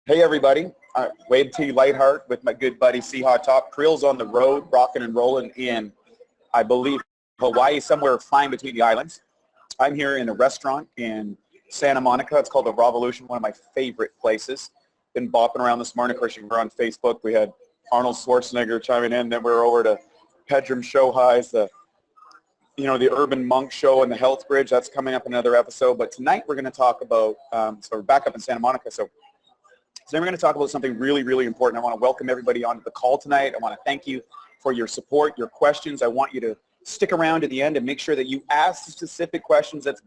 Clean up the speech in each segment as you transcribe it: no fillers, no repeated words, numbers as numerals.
Hey everybody, Wade T. Lightheart with my good buddy Seehaw Top. Creel's on the road, rocking and rolling in, I believe, Hawaii, somewhere flying between the islands. I'm here in a restaurant in Santa Monica. It's called the Revolution, one of my favorite places. Been bopping around this morning. Of course, you were on Facebook. We had Arnold Schwarzenegger chiming in. Then we were over to Pedram Show Highs, the Urban Monk Show and the Health Bridge. That's coming up in another episode. But tonight we're going to talk about, so we're back up in Santa Monica. So today we're going to talk about something really, really important. I want to welcome everybody onto the call tonight. I want to thank you for your support, your questions. I want you to stick around to the end and make sure that you ask the specific questions that's,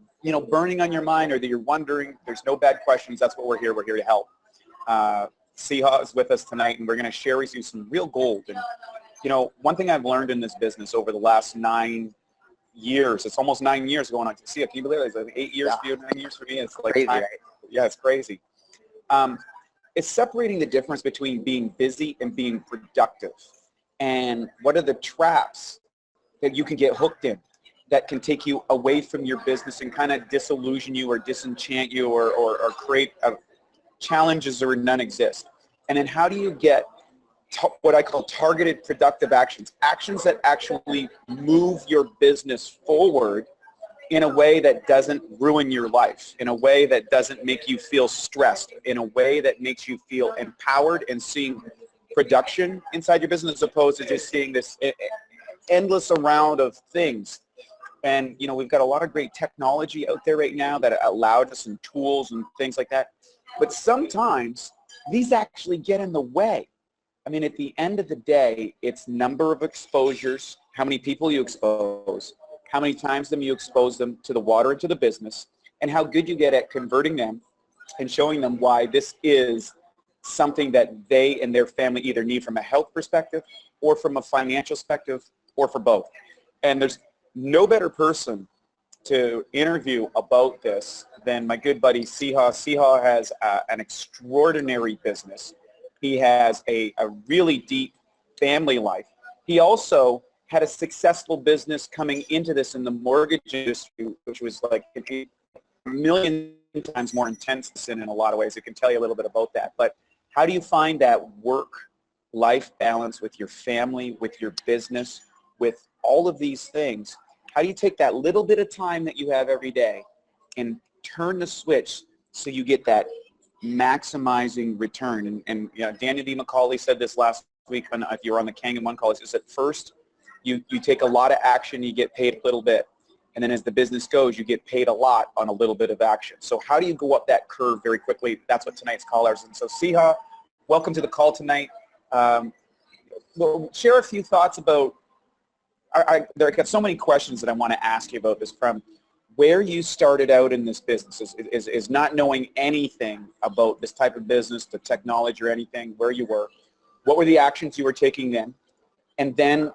burning on your mind or that you're wondering. There's no bad questions. That's what we're here. We're here to help. Seehaw is with us tonight, and we're going to share with you some real gold. And, one thing I've learned in this business over the last 9 years, it's almost 9 years going on. See, can you believe it? It's like 8 years for you, 9 years for me. It's like crazy, time. right? Yeah, it's crazy. It's separating the difference between being busy and being productive. And what are the traps that you can get hooked in that can take you away from your business and kind of disillusion you or disenchant you or create challenges or none exist. And then how do you get what I call targeted productive actions, actions that actually move your business forward in a way that doesn't ruin your life, in a way that doesn't make you feel stressed, in a way that makes you feel empowered and seeing production inside your business as opposed to just seeing this endless round of things. And, we've got a lot of great technology out there right now that allowed us and tools and things like that. But sometimes these actually get in the way. I mean, at the end of the day, it's number of exposures, how many people you expose, how many times you expose them to the water and to the business, and how good you get at converting them and showing them why this is something that they and their family either need from a health perspective or from a financial perspective or for both. And there's no better person to interview about this than my good buddy Seehaw. Seehaw has an extraordinary business. He has a really deep family life. He also had a successful business coming into this in the mortgage industry, which was like a million times more intense in a lot of ways. It can tell you a little bit about that. But how do you find that work-life balance with your family, with your business, with all of these things? How do you take that little bit of time that you have every day and turn the switch so you get that maximizing return? And Daniel D. McCauley said this last week if you were on the Kangen One call, is that first you take a lot of action, you get paid a little bit. And then as the business goes, you get paid a lot on a little bit of action. So how do you go up that curve very quickly? That's what tonight's call is. And so Seehaw, welcome to the call tonight. We'll share a few thoughts about, I got so many questions that I want to ask you about this, from where you started out in this business, is not knowing anything about this type of business, the technology or anything, where you were, what were the actions you were taking then? And then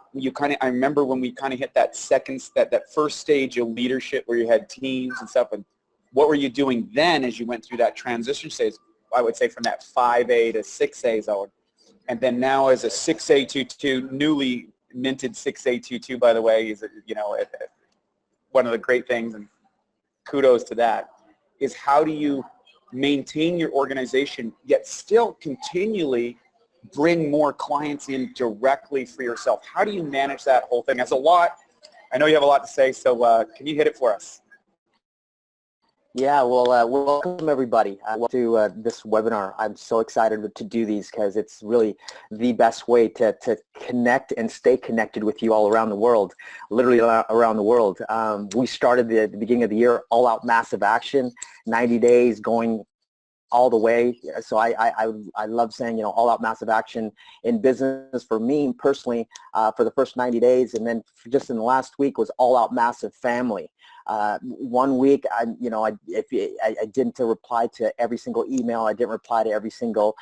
I remember when we kind of hit that first stage of leadership where you had teams and stuff, and what were you doing then as you went through that transition stage, I would say from that 5A to 6A zone. And then now as a 6A22, newly minted 6A22, by the way, is one of the great things, and kudos to that, is how do you maintain your organization yet still continually bring more clients in directly for yourself? How do you manage that whole thing? That's a lot. I know you have a lot to say, so can you hit it for us? Yeah, well, welcome everybody to this webinar. I'm so excited to do these because it's really the best way to connect and stay connected with you all around the world, literally around the world. We started at the beginning of the year, all out massive action, 90 days going all the way. So I love saying, all out massive action in business for me personally for the first 90 days. And then just in the last week was all out massive family. 1 week, I didn't reply to every single email. I didn't reply to every single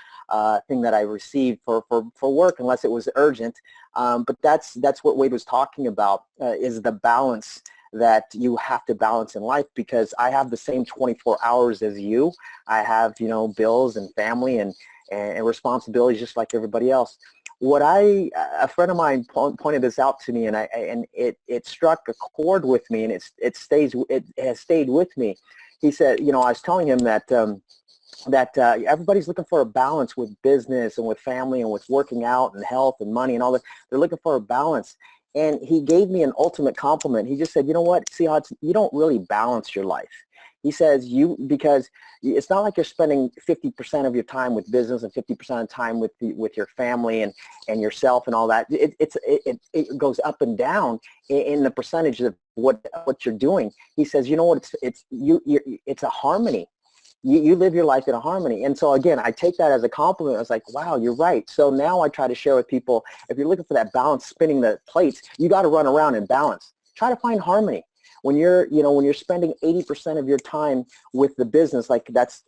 thing that I received for work unless it was urgent. But that's what Wade was talking about, is the balance that you have to balance in life, because I have the same 24 hours as you. I have, bills and family and responsibilities just like everybody else. What a friend of mine pointed this out to me, and it struck a chord with me, and it has stayed with me. He said, I was telling him that that everybody's looking for a balance with business and with family and with working out and health and money and all that. They're looking for a balance. And he gave me an ultimate compliment. He just said, you know what, see how you don't really balance your life. He says because it's not like you're spending 50% of your time with business and 50% of the time with your family and yourself and all that. It goes up and down in the percentage of what you're doing. He says, you know what, it's a harmony. You live your life in a harmony. And so again, I take that as a compliment. I was like, wow, you're right. So now I try to share with people, if you're looking for that balance, spinning the plates, you got to run around and balance. Try to find harmony. When you're spending 80% of your time with the business, like that's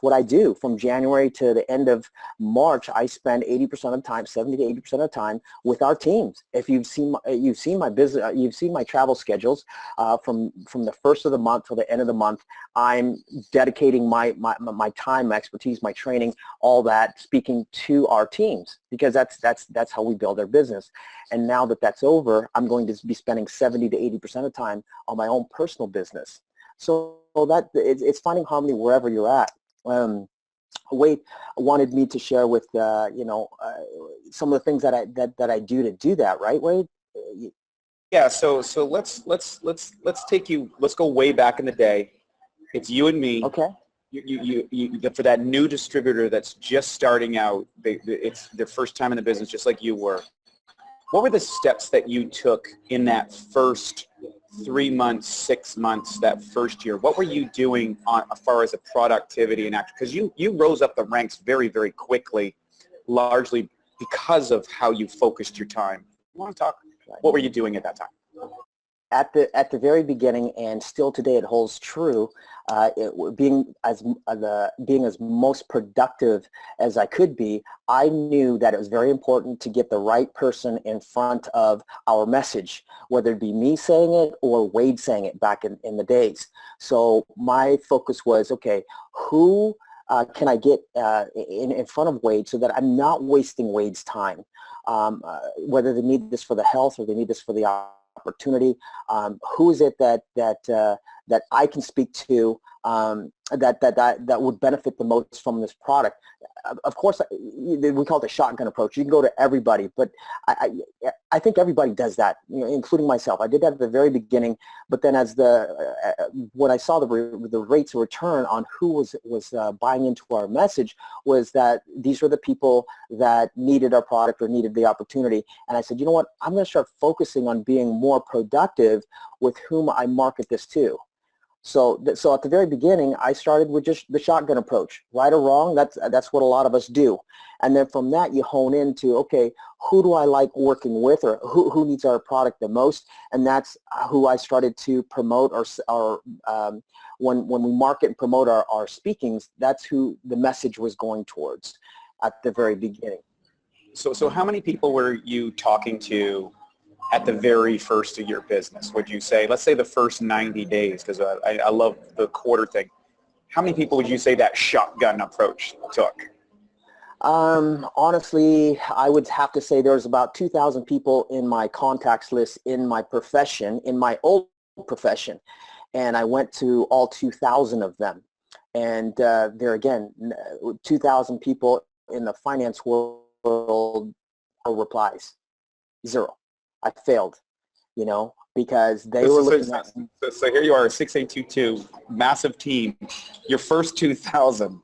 what I do from January to the end of March. I spend 80% of the time, 70 to 80% of the time with our teams. If you've seen my business, you've seen my travel schedules from the first of the month to the end of the month. I'm dedicating my time, my expertise, my training, all that, speaking to our teams, because that's how we build our business. And now that that's over, I'm going to be spending 70 to 80% of the time on my own personal business. So that it's finding harmony wherever you're at. Wade wanted me to share with some of the things that I do to do that, right, Wade? Yeah. So let's go way back in the day. It's you and me. Okay. You for that new distributor that's just starting out. It's their first time in the business, just like you were. What were the steps that you took in that first 3 months, 6 months, that first year? What were you doing as far as a productivity and action? Because you rose up the ranks very, very quickly, largely because of how you focused your time. You want to talk? What were you doing at that time? At the very beginning, and still today it holds true, being as most productive as I could be, I knew that it was very important to get the right person in front of our message, whether it be me saying it or Wade saying it back in the days. So my focus was, okay, who can I get in front of Wade so that I'm not wasting Wade's time, whether they need this for the health or they need this for the opportunity. Who is it that I can speak to that would benefit the most from this product? Of course, we call it the shotgun approach. You can go to everybody, but I think everybody does that, including myself. I did that at the very beginning, but then as when I saw the rates of return on who was buying into our message, was that these were the people that needed our product or needed the opportunity. And I said, you know what, I'm going to start focusing on being more productive with whom I market this to. So at the very beginning, I started with just the shotgun approach. Right or wrong, that's what a lot of us do. And then from that, you hone into, okay, who do I like working with, or who needs our product the most? And that's who I started to promote, or when we market and promote our speakings, that's who the message was going towards at the very beginning. So how many people were you talking to at the very first of your business? Would you say, let's say the first 90 days, because I love the quarter thing. How many people would you say that shotgun approach took? Honestly, I would have to say there's about 2,000 people in my contacts list in my profession, in my old profession. And I went to all 2,000 of them. And there again, 2,000 people in the finance world replies. Zero. I failed, because they were looking at. So here you are, 6822, massive team. Your first 2,000,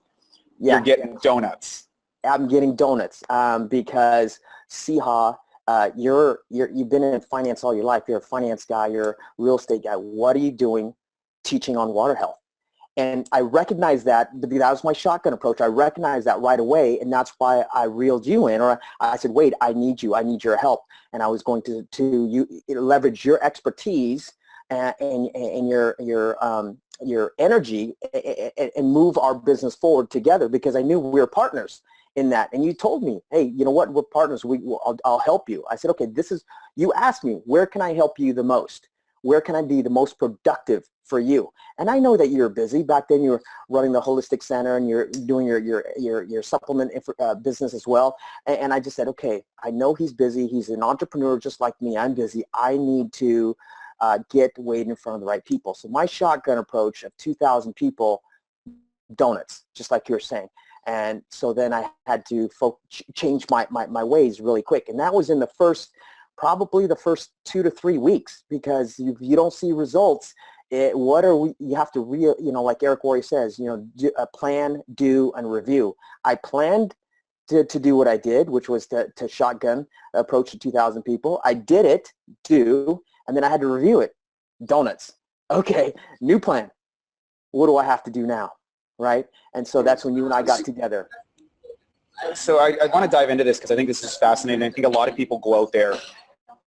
you're getting donuts. I'm getting donuts because Siha, you've been in finance all your life. You're a finance guy. You're a real estate guy. What are you doing teaching on water health? And I recognized that was my shotgun approach. I recognized that right away, and that's why I reeled you in, or I said, wait, I need you. I need your help. And I was going to leverage your expertise and your energy and move our business forward together, because I knew we were partners in that. And you told me, hey, you know what, we're partners. I'll help you. I said, okay, you asked me, where can I help you the most? Where can I be the most productive for you? And I know that you're busy. Back then you were running the holistic center and you're doing your supplement business as well. And I just said, okay, I know he's busy. He's an entrepreneur just like me. I'm busy. I need to get Wade in front of the right people. So my shotgun approach of 2,000 people, donuts. just like you're saying. And so then I had to change my ways really quick. And that was in probably the first 2 to 3 weeks, because if you don't see results, you have to like Eric Worre says, plan, do, and review. I planned to do what I did, which was to shotgun approach to 2,000 people. I did it, and then I had to review it. Donuts. Okay, new plan. What do I have to do now? Right? And so that's when you and I got together. So I want to dive into this because I think this is fascinating. I think a lot of people go out there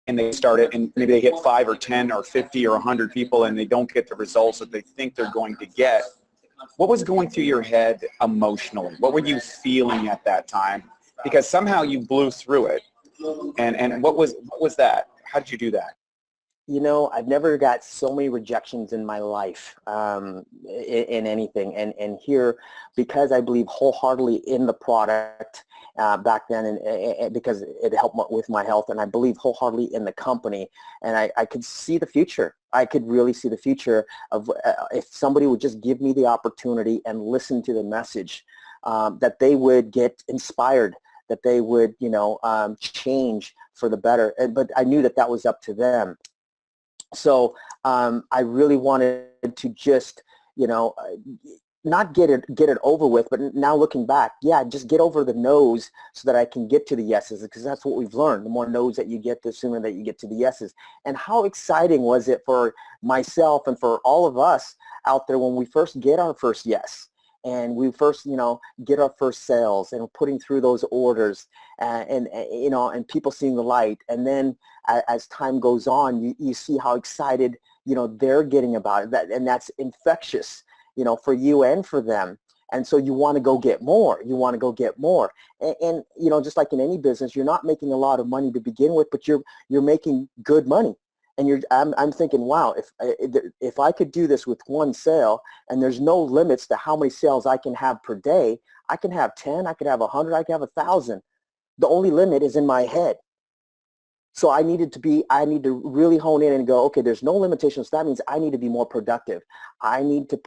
and they start it, and maybe they hit 5 or 10 or 50 or 100 people, and they don't get the results that they think they're going to get. What was going through your head emotionally? What were you feeling at that time? Because somehow you blew through it. And what was that? How did you do that? I've never got so many rejections in my life in anything. And here, because I believe wholeheartedly in the product back then, and because it helped with my health, and I believe wholeheartedly in the company, and I could see the future. I could really see the future of if somebody would just give me the opportunity and listen to the message, that they would get inspired, that they would, change for the better. But I knew that was up to them. So I really wanted to just, not get it over with, but now looking back, just get over the no's so that I can get to the yeses, because that's what we've learned. The more no's that you get, the sooner that you get to the yeses. And how exciting was it for myself and for all of us out there when we first get our first yes, and we first, get our first sales, and putting through those orders, and people seeing the light. And then as time goes on, you see how excited, they're getting about it. And that's infectious, for you and for them. And so you want to go get more. You want to go get more. And just like in any business, you're not making a lot of money to begin with, but you're making good money. And I'm thinking, wow, if I could do this with one sale, and there's no limits to how many sales I can have per day, I can have 10, I could have 100, I could have 1,000. The only limit is in my head. So I need to really hone in and go, okay, there's no limitations. That means I need to be more productive. I need to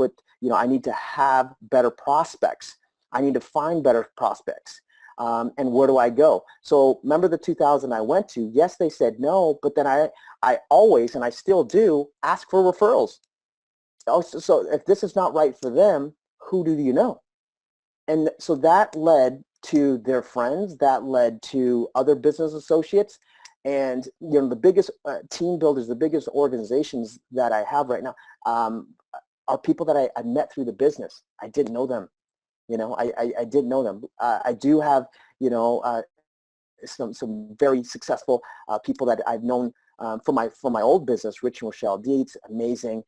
I need to have better prospects. I need to find better prospects. And where do I go? So remember the 2,000 I went to, yes, they said no, but then I always, and I still do, ask for referrals. So if this is not right for them, who do you know? And so that led to their friends, that led to other business associates. And the biggest team builders, the biggest organizations that I have right now are people that I met through the business. I didn't know them. I didn't know them. I do have, some very successful people that I've known from my old business. Rich and Rochelle Dietz, amazing.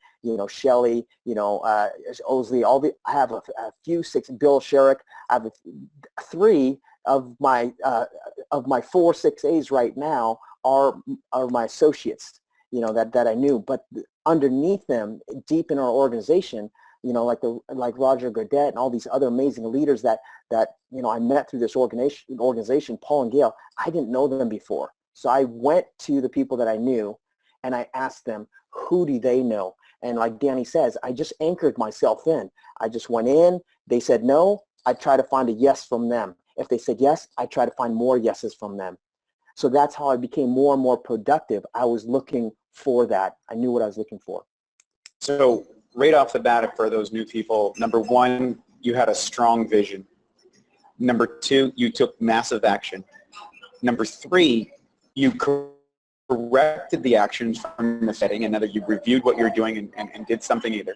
Shelley, Osley. I have a few Bill Sherrick. I have 3 of my 4 6As right now are my associates. That I knew, but underneath them, deep in our organization, like Roger Godet and all these other amazing leaders that I met through this organization, Paul and Gail. I didn't know them before. So I went to the people that I knew and I asked them, who do they know? And like Danny says, I just anchored myself in. I just went in. They said no. I try to find a yes from them. If they said yes, I try to find more yeses from them. So that's how I became more and more productive. I was looking for that. I knew what I was looking for. So right off the bat, for those new people, number 1, you had a strong vision. Number 2, you took massive action. Number 3, you corrected the actions from the setting, and you reviewed what you're doing and did something either.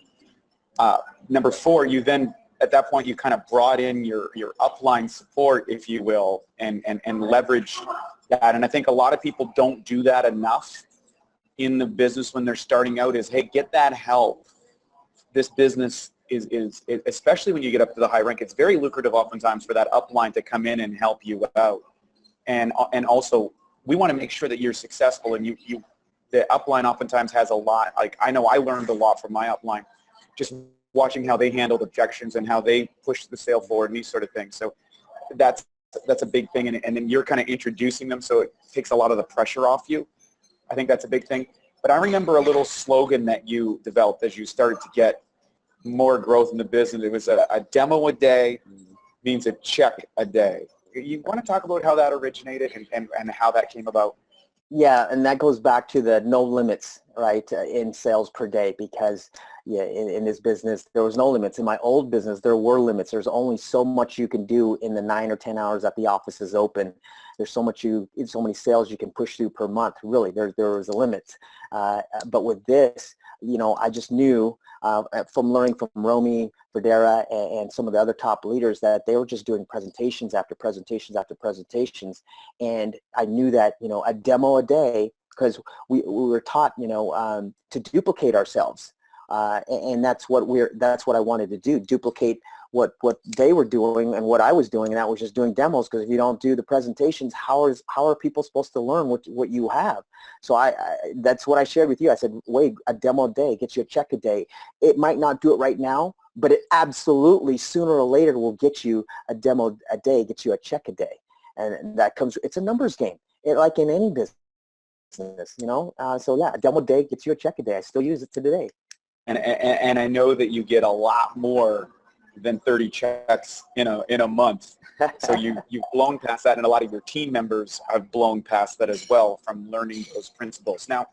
Number 4, you then, at that point, you kind of brought in your upline support, if you will, and leveraged that. And I think a lot of people don't do that enough in the business when they're starting out is, hey, get that help. This business is especially when you get up to the high rank, it's very lucrative oftentimes for that upline to come in and help you out. And also, we want to make sure that you're successful, and the upline oftentimes has a lot. Like, I know I learned a lot from my upline, just watching how they handled objections and how they pushed the sale forward and these sort of things. So that's a big thing, and then you're kind of introducing them, so it takes a lot of the pressure off you. I think that's a big thing. But I remember a little slogan that you developed as you started to get more growth in the business. It was a demo a day means a check a day. You want to talk about how that originated and how that came about? Yeah, and that goes back to the no limits, right, in sales per day, because yeah, in this business, there was no limits. In my old business, there were limits. There's only so much you can do in the 9 or 10 hours that the office is open. There's so many sales you can push through per month. Really, there was a limit. But with this, I just knew from learning from Romy, Verdera, and some of the other top leaders that they were just doing presentations after presentations after presentations. And I knew that, a demo a day, because we were taught, to duplicate ourselves. And that's what I wanted to do, duplicate what they were doing and what I was doing, and that was just doing demos, because if you don't do the presentations, how are people supposed to learn what you have? So that's what I shared with you. I said, wait, a demo a day gets you a check a day. It might not do it right now, but it absolutely sooner or later will get you a demo a day, gets you a check a day. And that comes, it's a numbers game, like in any business, so yeah, a demo a day gets you a check a day. I still use it to today. And I know that you get a lot more than 30 checks in a month. So you've blown past that, and a lot of your team members have blown past that as well from learning those principles. Now,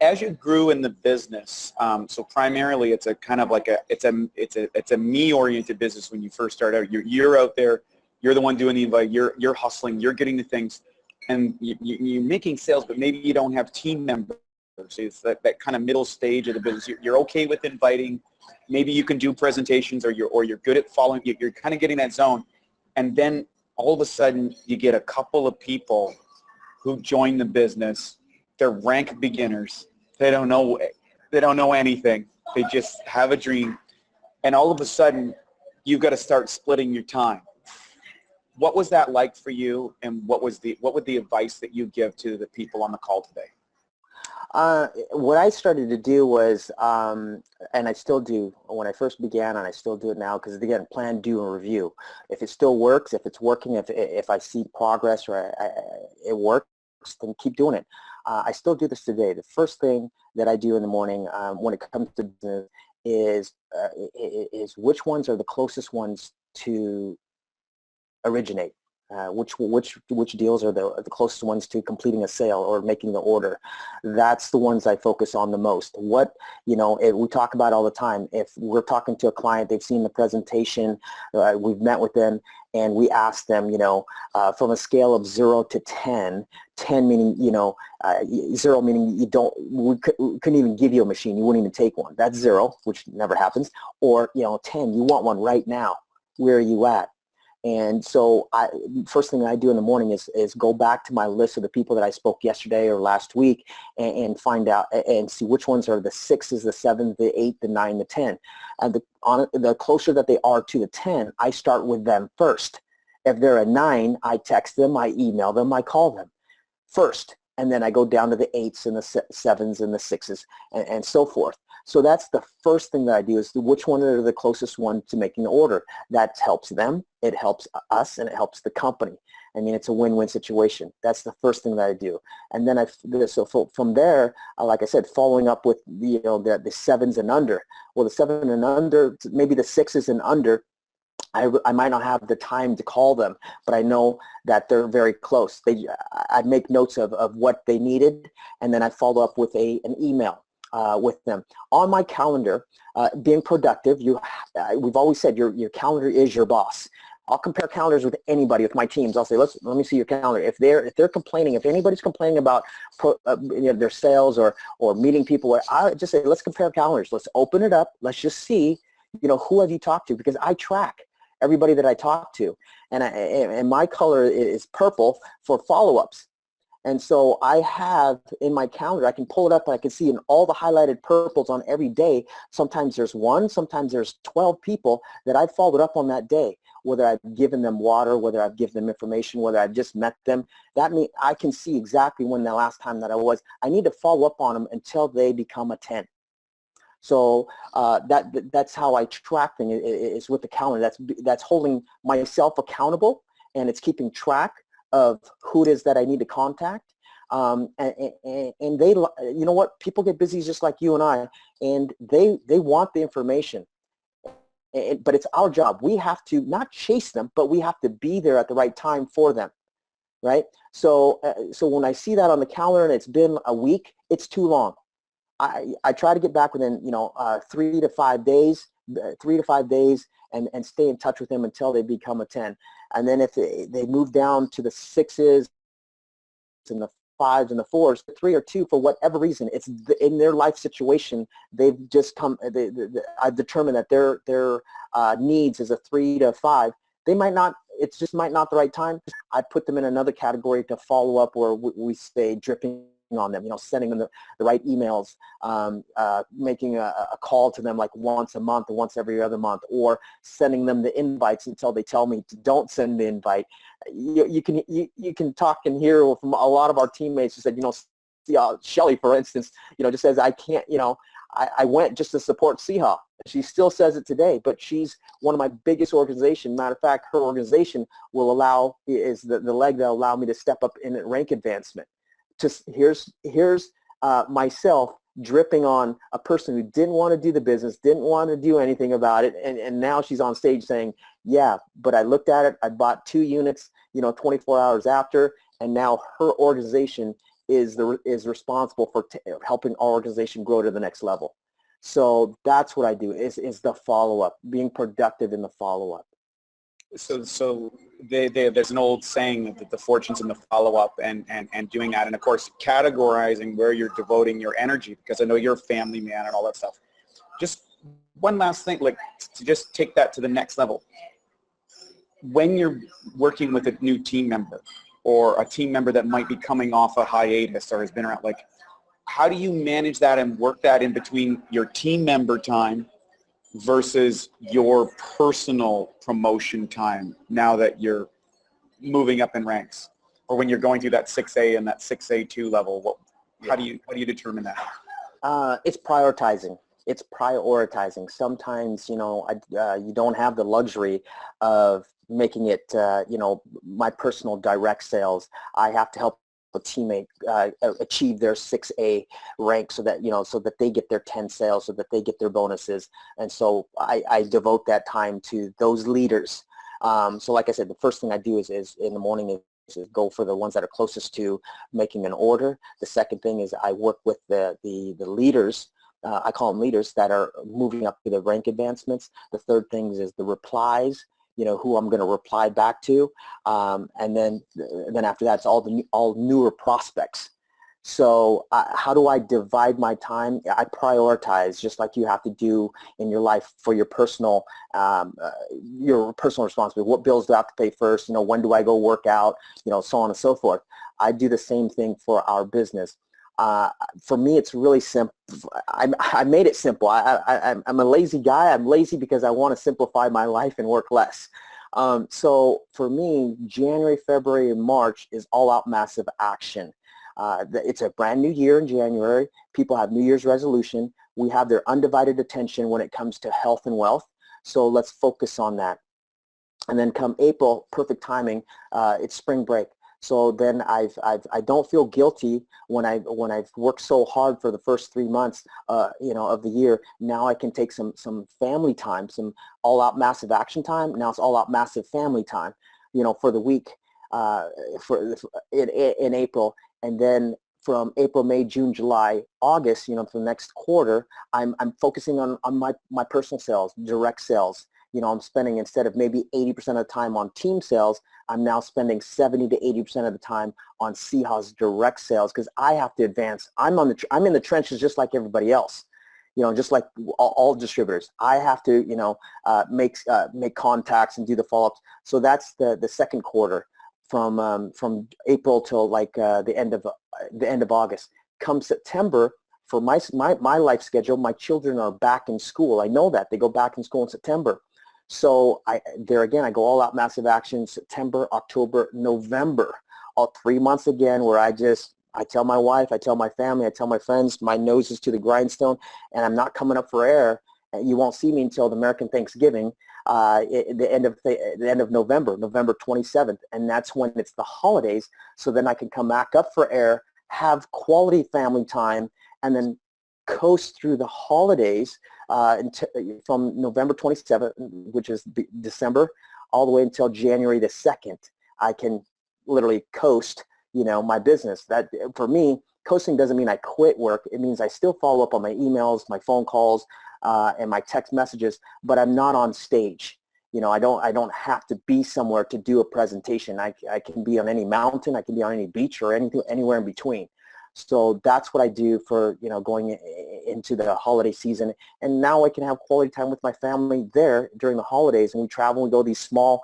as you grew in the business, so primarily it's a kind of like it's a me-oriented business when you first start out. You're out there, you're the one doing the invite, you're hustling, you're getting the things, and you're making sales, but maybe you don't have team members. So it's that kind of middle stage of the business. You're okay with inviting. Maybe you can do presentations, or you're good at following. You're kind of getting that zone, and then all of a sudden you get a couple of people who join the business. They're rank beginners. They don't know anything. They just have a dream, and all of a sudden you've got to start splitting your time. What was that like for you, and what would the advice that you give to the people on the call today? What I started to do was, and I still do when I first began, and I still do it now, because again, plan, do, and review. If it still works, if it's working, if I see progress or it works, then keep doing it. I still do this today. The first thing that I do in the morning when it comes to business is which ones are the closest ones to originate. Which deals are the closest ones to completing a sale or making the order. That's the ones I focus on the most. We talk about all the time. If we're talking to a client, they've seen the presentation, we've met with them, and we ask them, from a scale of 0 to 10, 10 meaning, 0 meaning we couldn't even give you a machine, you wouldn't even take one. That's 0, which never happens. Or, 10, you want one right now. Where are you at? And so first thing I do in the morning is go back to my list of the people that I spoke yesterday or last week and find out and see which ones are the 6s, the 7s, the 8, the 9, the 10. And the closer that they are to the 10, I start with them first. If they're a 9, I text them, I email them, I call them first. And then I go down to the 8s and the 7s and the 6s and so forth. So that's the first thing that I do, is which one are the closest one to making the order. That helps them, it helps us, and it helps the company. I mean, it's a win-win situation. That's the first thing that I do. And then from there, like I said, following up with the 7s and under. Well, the 7 and under, maybe the 6s and under, I might not have the time to call them, but I know that they're very close. I make notes of what they needed, and then I follow up with an email with them. On my calendar, being productive, we've always said your calendar is your boss. I'll compare calendars with anybody, with my teams. I'll say, let me see your calendar. If they're complaining, if anybody's complaining about their sales or meeting people, I just say, let's compare calendars. Let's open it up. Let's just see, who have you talked to? Because I track everybody that I talk to, and my color is purple for follow-ups. And so I have in my calendar, I can pull it up and I can see in all the highlighted purples on every day, sometimes there's 1, sometimes there's 12 people that I've followed up on that day, whether I've given them water, whether I've given them information, whether I've just met them. That means I can see exactly when the last time that I need to follow up on them until they become a 10. So that's how I track things, is with the calendar. That's holding myself accountable, and it's keeping track of who it is that I need to contact. And they, you know what, people get busy just like you and I, and they want the information. But it's our job. We have to not chase them, but we have to be there at the right time for them, right? So when I see that on the calendar and it's been a week, it's too long. I try to get back within 3 to 5 days, and stay in touch with them until they become a 10. And then if they move down to the 6s and the 5s and the 4s, the 3 or 2, for whatever reason, it's in their life situation, they've just come, I've determined that their needs is a 3 to 5. They might not, it just might not the right time. I put them in another category to follow up, where we stay dripping on them, sending them the right emails, making a call to them like once a month or once every other month, or sending them the invites until they tell me to don't send the invite. You can talk and hear from a lot of our teammates who said, Shelly, for instance, just says, I can't, I went just to support Siha. She still says it today, but she's one of my biggest organizations. Matter of fact, her organization is the leg that will allow me to step up in rank advancement. Just here's myself dripping on a person who didn't want to do the business, didn't want to do anything about it, and now she's on stage saying, yeah, but I looked at it, I bought 2 units, 24 hours after, and now her organization is responsible for helping our organization grow to the next level. So that's what I do, is the follow-up, being productive in the follow-up. So there's an old saying that the fortune's in the follow-up and doing that, and of course categorizing where you're devoting your energy, because I know you're a family man and all that stuff. Just one last thing, like to just take that to the next level. When you're working with a new team member, or a team member that might be coming off a hiatus or has been around, like how do you manage that and work that in between your team member time versus your personal promotion time now that you're moving up in ranks, or when you're going through that 6A and that 6A2 level? How do you determine that? It's prioritizing. It's prioritizing. Sometimes, you don't have the luxury of making it, my personal direct sales. I have to help a teammate achieve their 6A rank, so that they get their 10 sales, so that they get their bonuses. And so I devote that time to those leaders. So like I said, the first thing I do is in the morning is go for the ones that are closest to making an order. The second thing is I work with the leaders. I call them leaders that are moving up to the rank advancements. The third thing is the replies, who I'm going to reply back to, and then after that, it's all newer prospects. So how do I divide my time? I prioritize, just like you have to do in your life for your personal responsibility. What bills do I have to pay first? When do I go work out? So on and so forth. I do the same thing for our business. For me, it's really simple. I made it simple. I'm a lazy guy. I'm lazy because I want to simplify my life and work less. So for me, January, February, and March is all-out massive action. It's a brand new year in January. People have New Year's resolution. We have their undivided attention when it comes to health and wealth. So let's focus on that. And then come April, perfect timing, it's spring break. So then I don't feel guilty when I've worked so hard for the first 3 months, of the year. Now I can take some family time, some all-out massive action time. Now it's all-out massive family time, for the week, in April. And then from April, May, June, July, August, for the next quarter, I'm focusing on my personal sales, direct sales. I'm spending, instead of maybe 80% of the time on team sales, I'm now spending 70 to 80% of the time on Siha's direct sales, because I have to advance. I'm in the trenches just like everybody else, just like all distributors. I have to, make contacts and do the follow-ups. So that's the second quarter, from April till like the end of August. Come September, for my life schedule, my children are back in school. I know that they go back in school in September. So I go all out massive action, September, October, November, all 3 months again, where I tell my wife, I tell my family, I tell my friends, my nose is to the grindstone, and I'm not coming up for air. And you won't see me until the American Thanksgiving, the end of November, November 27th, and that's when it's the holidays. So then I can come back up for air, have quality family time, and then coast through the holidays from November 27th, which is December, all the way until January the 2nd. I can literally coast, my business. That, for me, coasting doesn't mean I quit work. It means I still follow up on my emails, my phone calls, and my text messages, but I'm not on stage. I don't have to be somewhere to do a presentation. I can be on any mountain, I can be on any beach, or anywhere in between. So that's what I do for, going into the holiday season. And now I can have quality time with my family there during the holidays. And we travel and go to these small,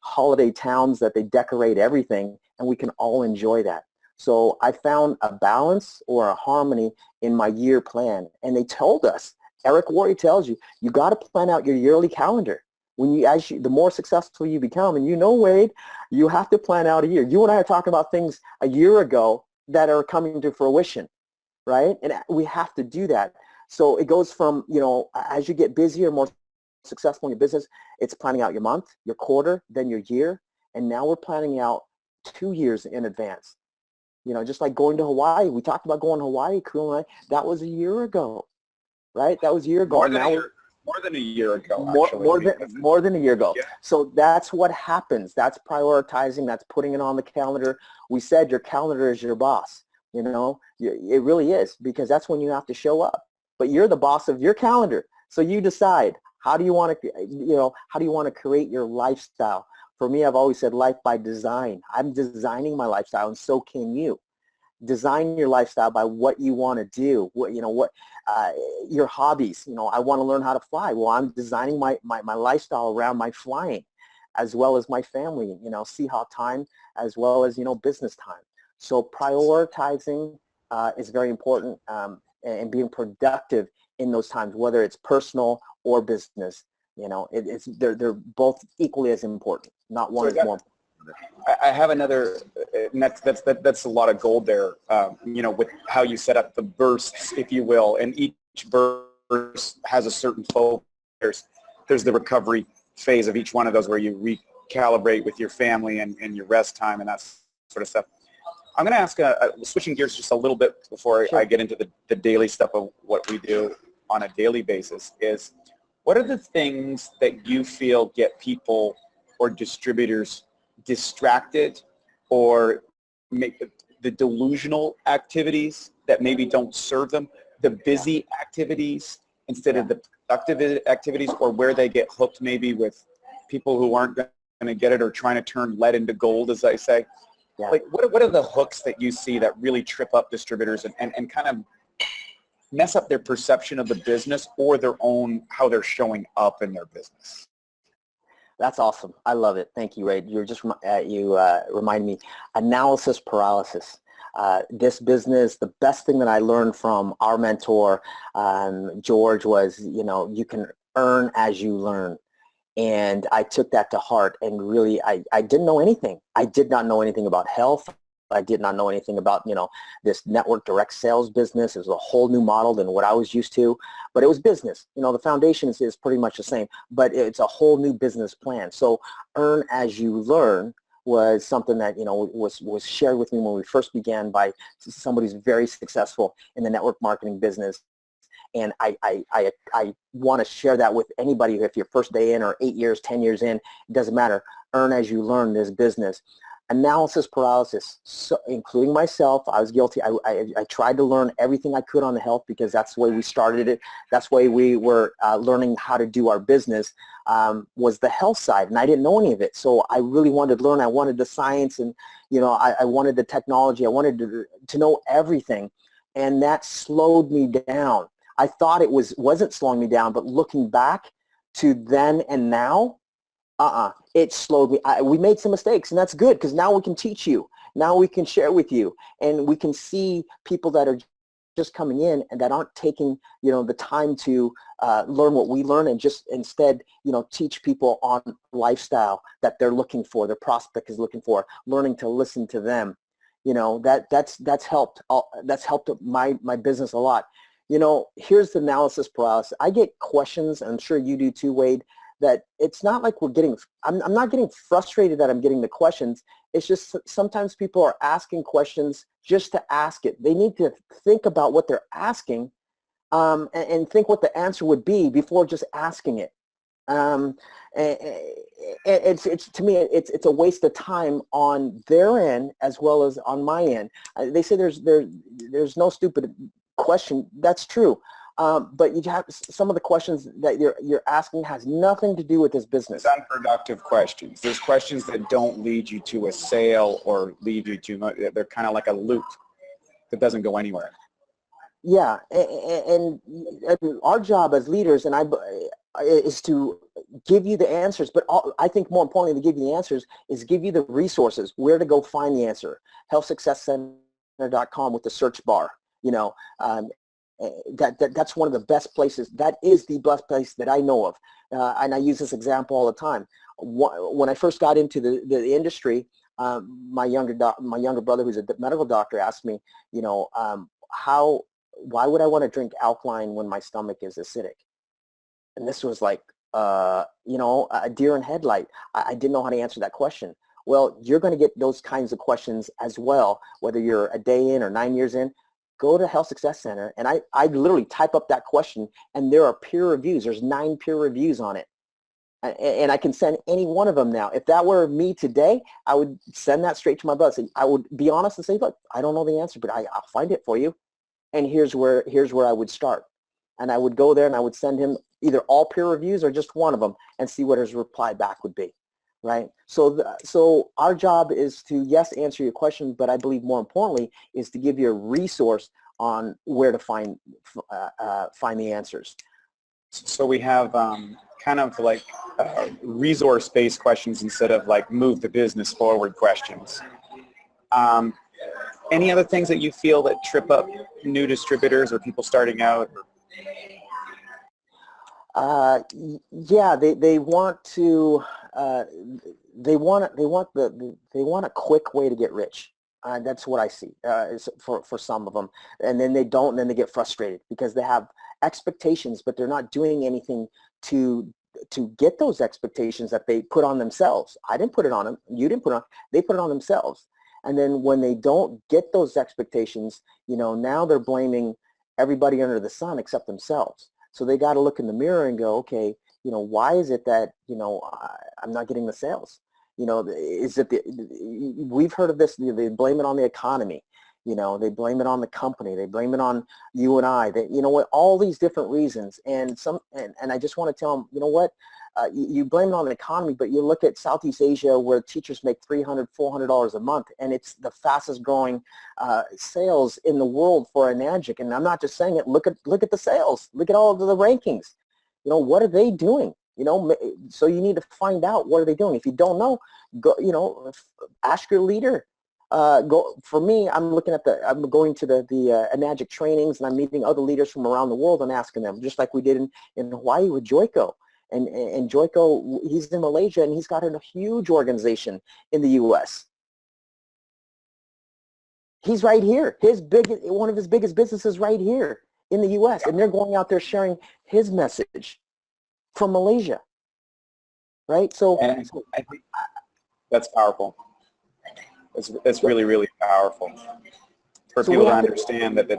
holiday towns that they decorate everything, and we can all enjoy that. So I found a balance or a harmony in my year plan. And they told us, Eric Worre tells you, you got to plan out your yearly calendar. The more successful you become, and Wade, you have to plan out a year. You and I are talking about things a year ago that are coming to fruition, right? And we have to do that. So it goes from, as you get busier, more successful in your business, it's planning out your month, your quarter, then your year, and now we're planning out 2 years in advance. Just like going to Hawaii. We talked about going to Hawaii, Crew and I. That was a year ago, right? That was a year ago. More than a year ago, more than a year ago. Yeah. So that's what happens. That's prioritizing. That's putting it on the calendar. We said your calendar is your boss. It really is, because that's when you have to show up. But you're the boss of your calendar. So you decide, how do you want to create your lifestyle? For me, I've always said life by design. I'm designing my lifestyle, and so can you. Design your lifestyle by what you want to do, your hobbies. I want to learn how to fly. Well, I'm designing my lifestyle around my flying, as well as my family, Seahawk time, as well as, business time. So prioritizing is very important, and being productive in those times, whether it's personal or business. They're both equally as important. Not one is more important. I have another, and that's a lot of gold there, with how you set up the bursts, if you will, and each burst has a certain focus. There's the recovery phase of each one of those where you recalibrate with your family and your rest time and that sort of stuff. I'm going to ask, switching gears just a little bit before I get into the daily stuff of what we do on a daily basis, is what are the things that you feel get people or distributors distracted, or make the delusional activities that maybe don't serve them, the busy activities instead of the productive activities, or where they get hooked maybe with people who aren't going to get it, or trying to turn lead into gold, as I say? Yeah. Like, what are the hooks that you see that really trip up distributors and kind of mess up their perception of the business, or their own, how they're showing up in their business? That's awesome. I love it. Thank you, Ray. You remind me. Analysis paralysis. This business, the best thing that I learned from our mentor, George, was, you can earn as you learn. And I took that to heart, and really, I didn't know anything. I did not know anything about health. I did not know anything about, this network direct sales business. It was a whole new model than what I was used to, but it was business. The foundation is pretty much the same, but it's a whole new business plan. So earn as you learn was something that, was shared with me when we first began by somebody who's very successful in the network marketing business. And I want to share that with anybody. If you're first day in, or 8 years, 10 years in, it doesn't matter. Earn as you learn this business. Analysis paralysis, so, including myself. I was guilty. I tried to learn everything I could on the health, because that's the way we started it. That's the way we were learning how to do our business, was the health side, and I didn't know any of it. So I really wanted to learn. I wanted the science, and I wanted the technology. I wanted to know everything, and that slowed me down. I thought it wasn't slowing me down, but looking back to then and now, it slowed me. We made some mistakes, and that's good, because now we can teach you. Now we can share with you, and we can see people that are just coming in and that aren't taking, the time to learn what we learn, and just instead, teach people on lifestyle that they're looking for, their prospect is looking for, learning to listen to them. That's helped. That's helped my business a lot. Here's the analysis paralysis. I get questions, and I'm sure you do too, Wade, that it's not like I'm not getting frustrated that I'm getting the questions. It's just sometimes people are asking questions just to ask it. They need to think about what they're asking and think what the answer would be before just asking it. It's to me, it's a waste of time on their end as well as on my end. They say there's no stupid question. That's true. But you have some of the questions that you're asking has nothing to do with this business. It's unproductive questions. There's questions that don't lead you to a sale or lead you to, they're kind of like a loop that doesn't go anywhere. Yeah, and our job as leaders is to give you the answers, but I think more importantly to give you the answers is give you the resources, where to go find the answer. healthsuccesscenter.com with the search bar, that's one of the best places. That is the best place that I know of, and I use this example all the time. When I first got into the industry, my younger brother, who's a medical doctor, asked me, why would I want to drink alkaline when my stomach is acidic? And this was like, a deer in headlight. I didn't know how to answer that question. Well, you're going to get those kinds of questions as well, whether you're a day in or 9 years in. Go to Health Success Center, and I literally type up that question, and there are peer reviews. There's 9 peer reviews on it. And I can send any one of them now. If that were me today, I would send that straight to my brother. I would be honest and say, look, I don't know the answer, but I'll find it for you. And here's where I would start. And I would go there and I would send him either all peer reviews or just one of them and see what his reply back would be, right? So our job is to, yes, answer your question, but I believe more importantly is to give you a resource on where to find the answers. So we have kind of like resource-based questions instead of like move the business forward questions. Any other things that you feel that trip up new distributors or people starting out? Yeah, they want to they want a quick way to get rich. That's what I see for some of them, and then they don't, and then they get frustrated because they have expectations, but they're not doing anything to get those expectations that they put on themselves. I didn't put it on them. You didn't put it on. They put it on themselves. And then when they don't get those expectations, now they're blaming everybody under the sun except themselves. So they got to look in the mirror and go, okay, why is it that, I'm not getting the sales? Is it we've heard of this, they blame it on the economy. They blame it on the company. They blame it on you and I. All these different reasons. And I just want to tell them, you blame it on the economy, but you look at Southeast Asia where teachers make $300, $400 a month, and it's the fastest growing sales in the world for Enagic. And I'm not just saying it. Look at the sales. Look at all of the rankings. What are they doing? So you need to find out, what are they doing? If you don't know, go, ask your leader. For me, I'm going to the Enagic trainings, and I'm meeting other leaders from around the world and asking them, just like we did in Hawaii with Joyko. And Joyko, he's in Malaysia, and he's got a huge organization in the U.S. He's right here. One of his biggest businesses right here in the U.S. And they're going out there sharing his message from Malaysia, right? So I think that's powerful. That's really, really powerful for people to understand that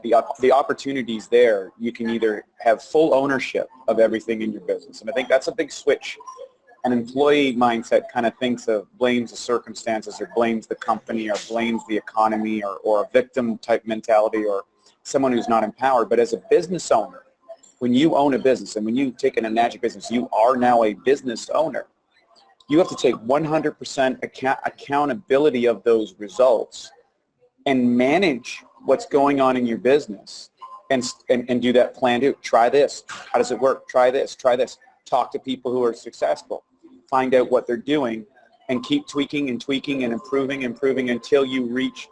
the opportunities there, you can either have full ownership of everything in your business. And I think that's a big switch. An employee mindset kind of blames the circumstances or blames the company or blames the economy or a victim type mentality or someone who's not empowered. But as a business owner, when you own a business and when you take an Enagic business, you are now a business owner. You have to take 100% accountability of those results and manage what's going on in your business and do that plan too. Try this. How does it work? Try this. Try this. Talk to people who are successful. Find out what they're doing and keep tweaking and tweaking and improving until you reach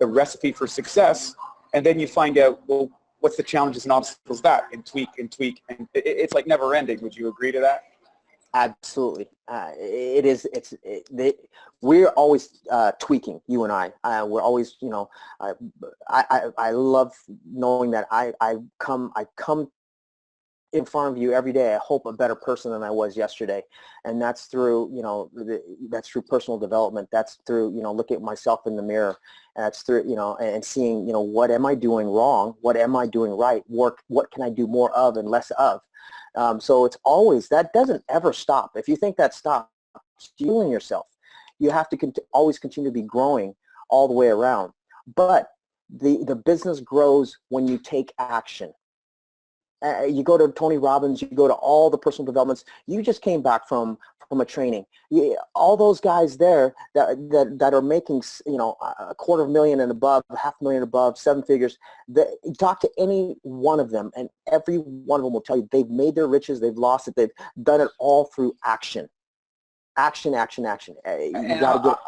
the recipe for success. And then you find out, well, what's the challenges and obstacles that, and tweak and tweak. And it's like never ending. Would you agree to that? Absolutely. It is. We're always tweaking, you and I. We're always, I love knowing that I come in front of you every day, I hope, a better person than I was yesterday. And that's through, that's through personal development. That's through, looking at myself in the mirror. And that's through, and seeing, what am I doing wrong? What am I doing right? What can I do more of and less of? So it's always, that doesn't ever stop. If you think that stops, you're fooling yourself. You have to always continue to be growing all the way around. But the business grows when you take action. You go to Tony Robbins, you go to all the personal developments. You just came back from a training. All those guys there that are making, $250,000 and above, $500,000 above, 7 figures. You talk to any one of them, and every one of them will tell you they've made their riches, they've lost it, they've done it all through action. Action, action, action. You got to get.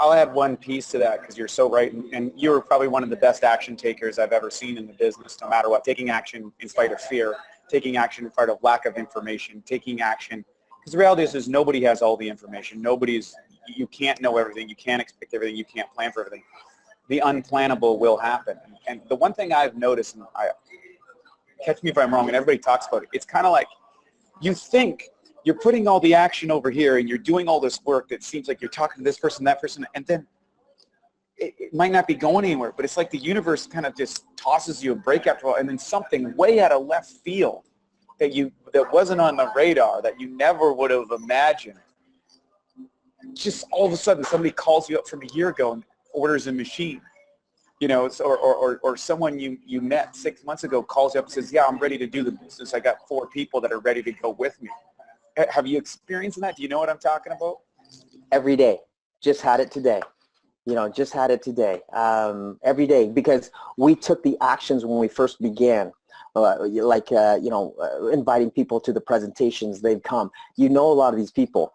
I'll add one piece to that, because you're so right, and you're probably one of the best action takers I've ever seen in the business, no matter what. Taking action in spite of fear, taking action in spite of lack of information, taking action. Because the reality is nobody has all the information. You can't know everything. You can't expect everything. You can't plan for everything. The unplannable will happen. And the one thing I've noticed, and catch me if I'm wrong, and everybody talks about it, it's kind of like you think you're putting all the action over here and you're doing all this work that seems like you're talking to this person, that person, and then it might not be going anywhere, but it's like the universe kind of just tosses you a break after a while, and then something way out of left field that wasn't on the radar, that you never would have imagined, just all of a sudden somebody calls you up from a year ago and orders a machine. Or someone you met 6 months ago calls you up and says, yeah, I'm ready to do the business. I got 4 people that are ready to go with me. Have you experienced that? Do you know what I'm talking about? Every day. Just had it today. Every day, because we took the actions when we first began, inviting people to the presentations. They've come. A lot of these people.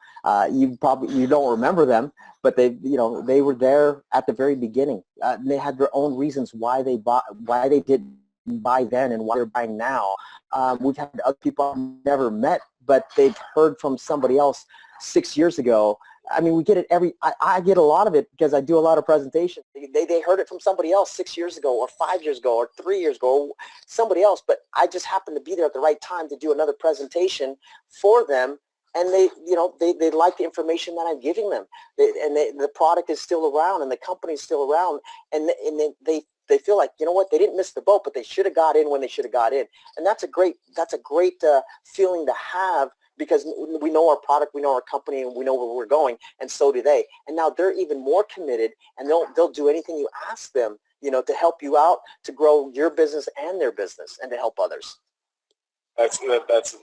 You don't remember them, but they were there at the very beginning. And they had their own reasons why they didn't buy then and why they're buying now. We've had other people I've never met, but they've heard from somebody else 6 years ago. I mean, we get it I get a lot of it because I do a lot of presentations. They heard it from somebody else 6 years ago or 5 years ago or 3 years ago, or somebody else, but I just happened to be there at the right time to do another presentation for them. And they like the information that I'm giving them. The product is still around and the company is still around. And they feel like, they didn't miss the boat, but they should have got in when they should have got in. And that's a great feeling to have, because we know our product, we know our company, and we know where we're going, and so do they. And now they're even more committed, and they'll do anything you ask them, to help you out, to grow your business and their business, and to help others. That's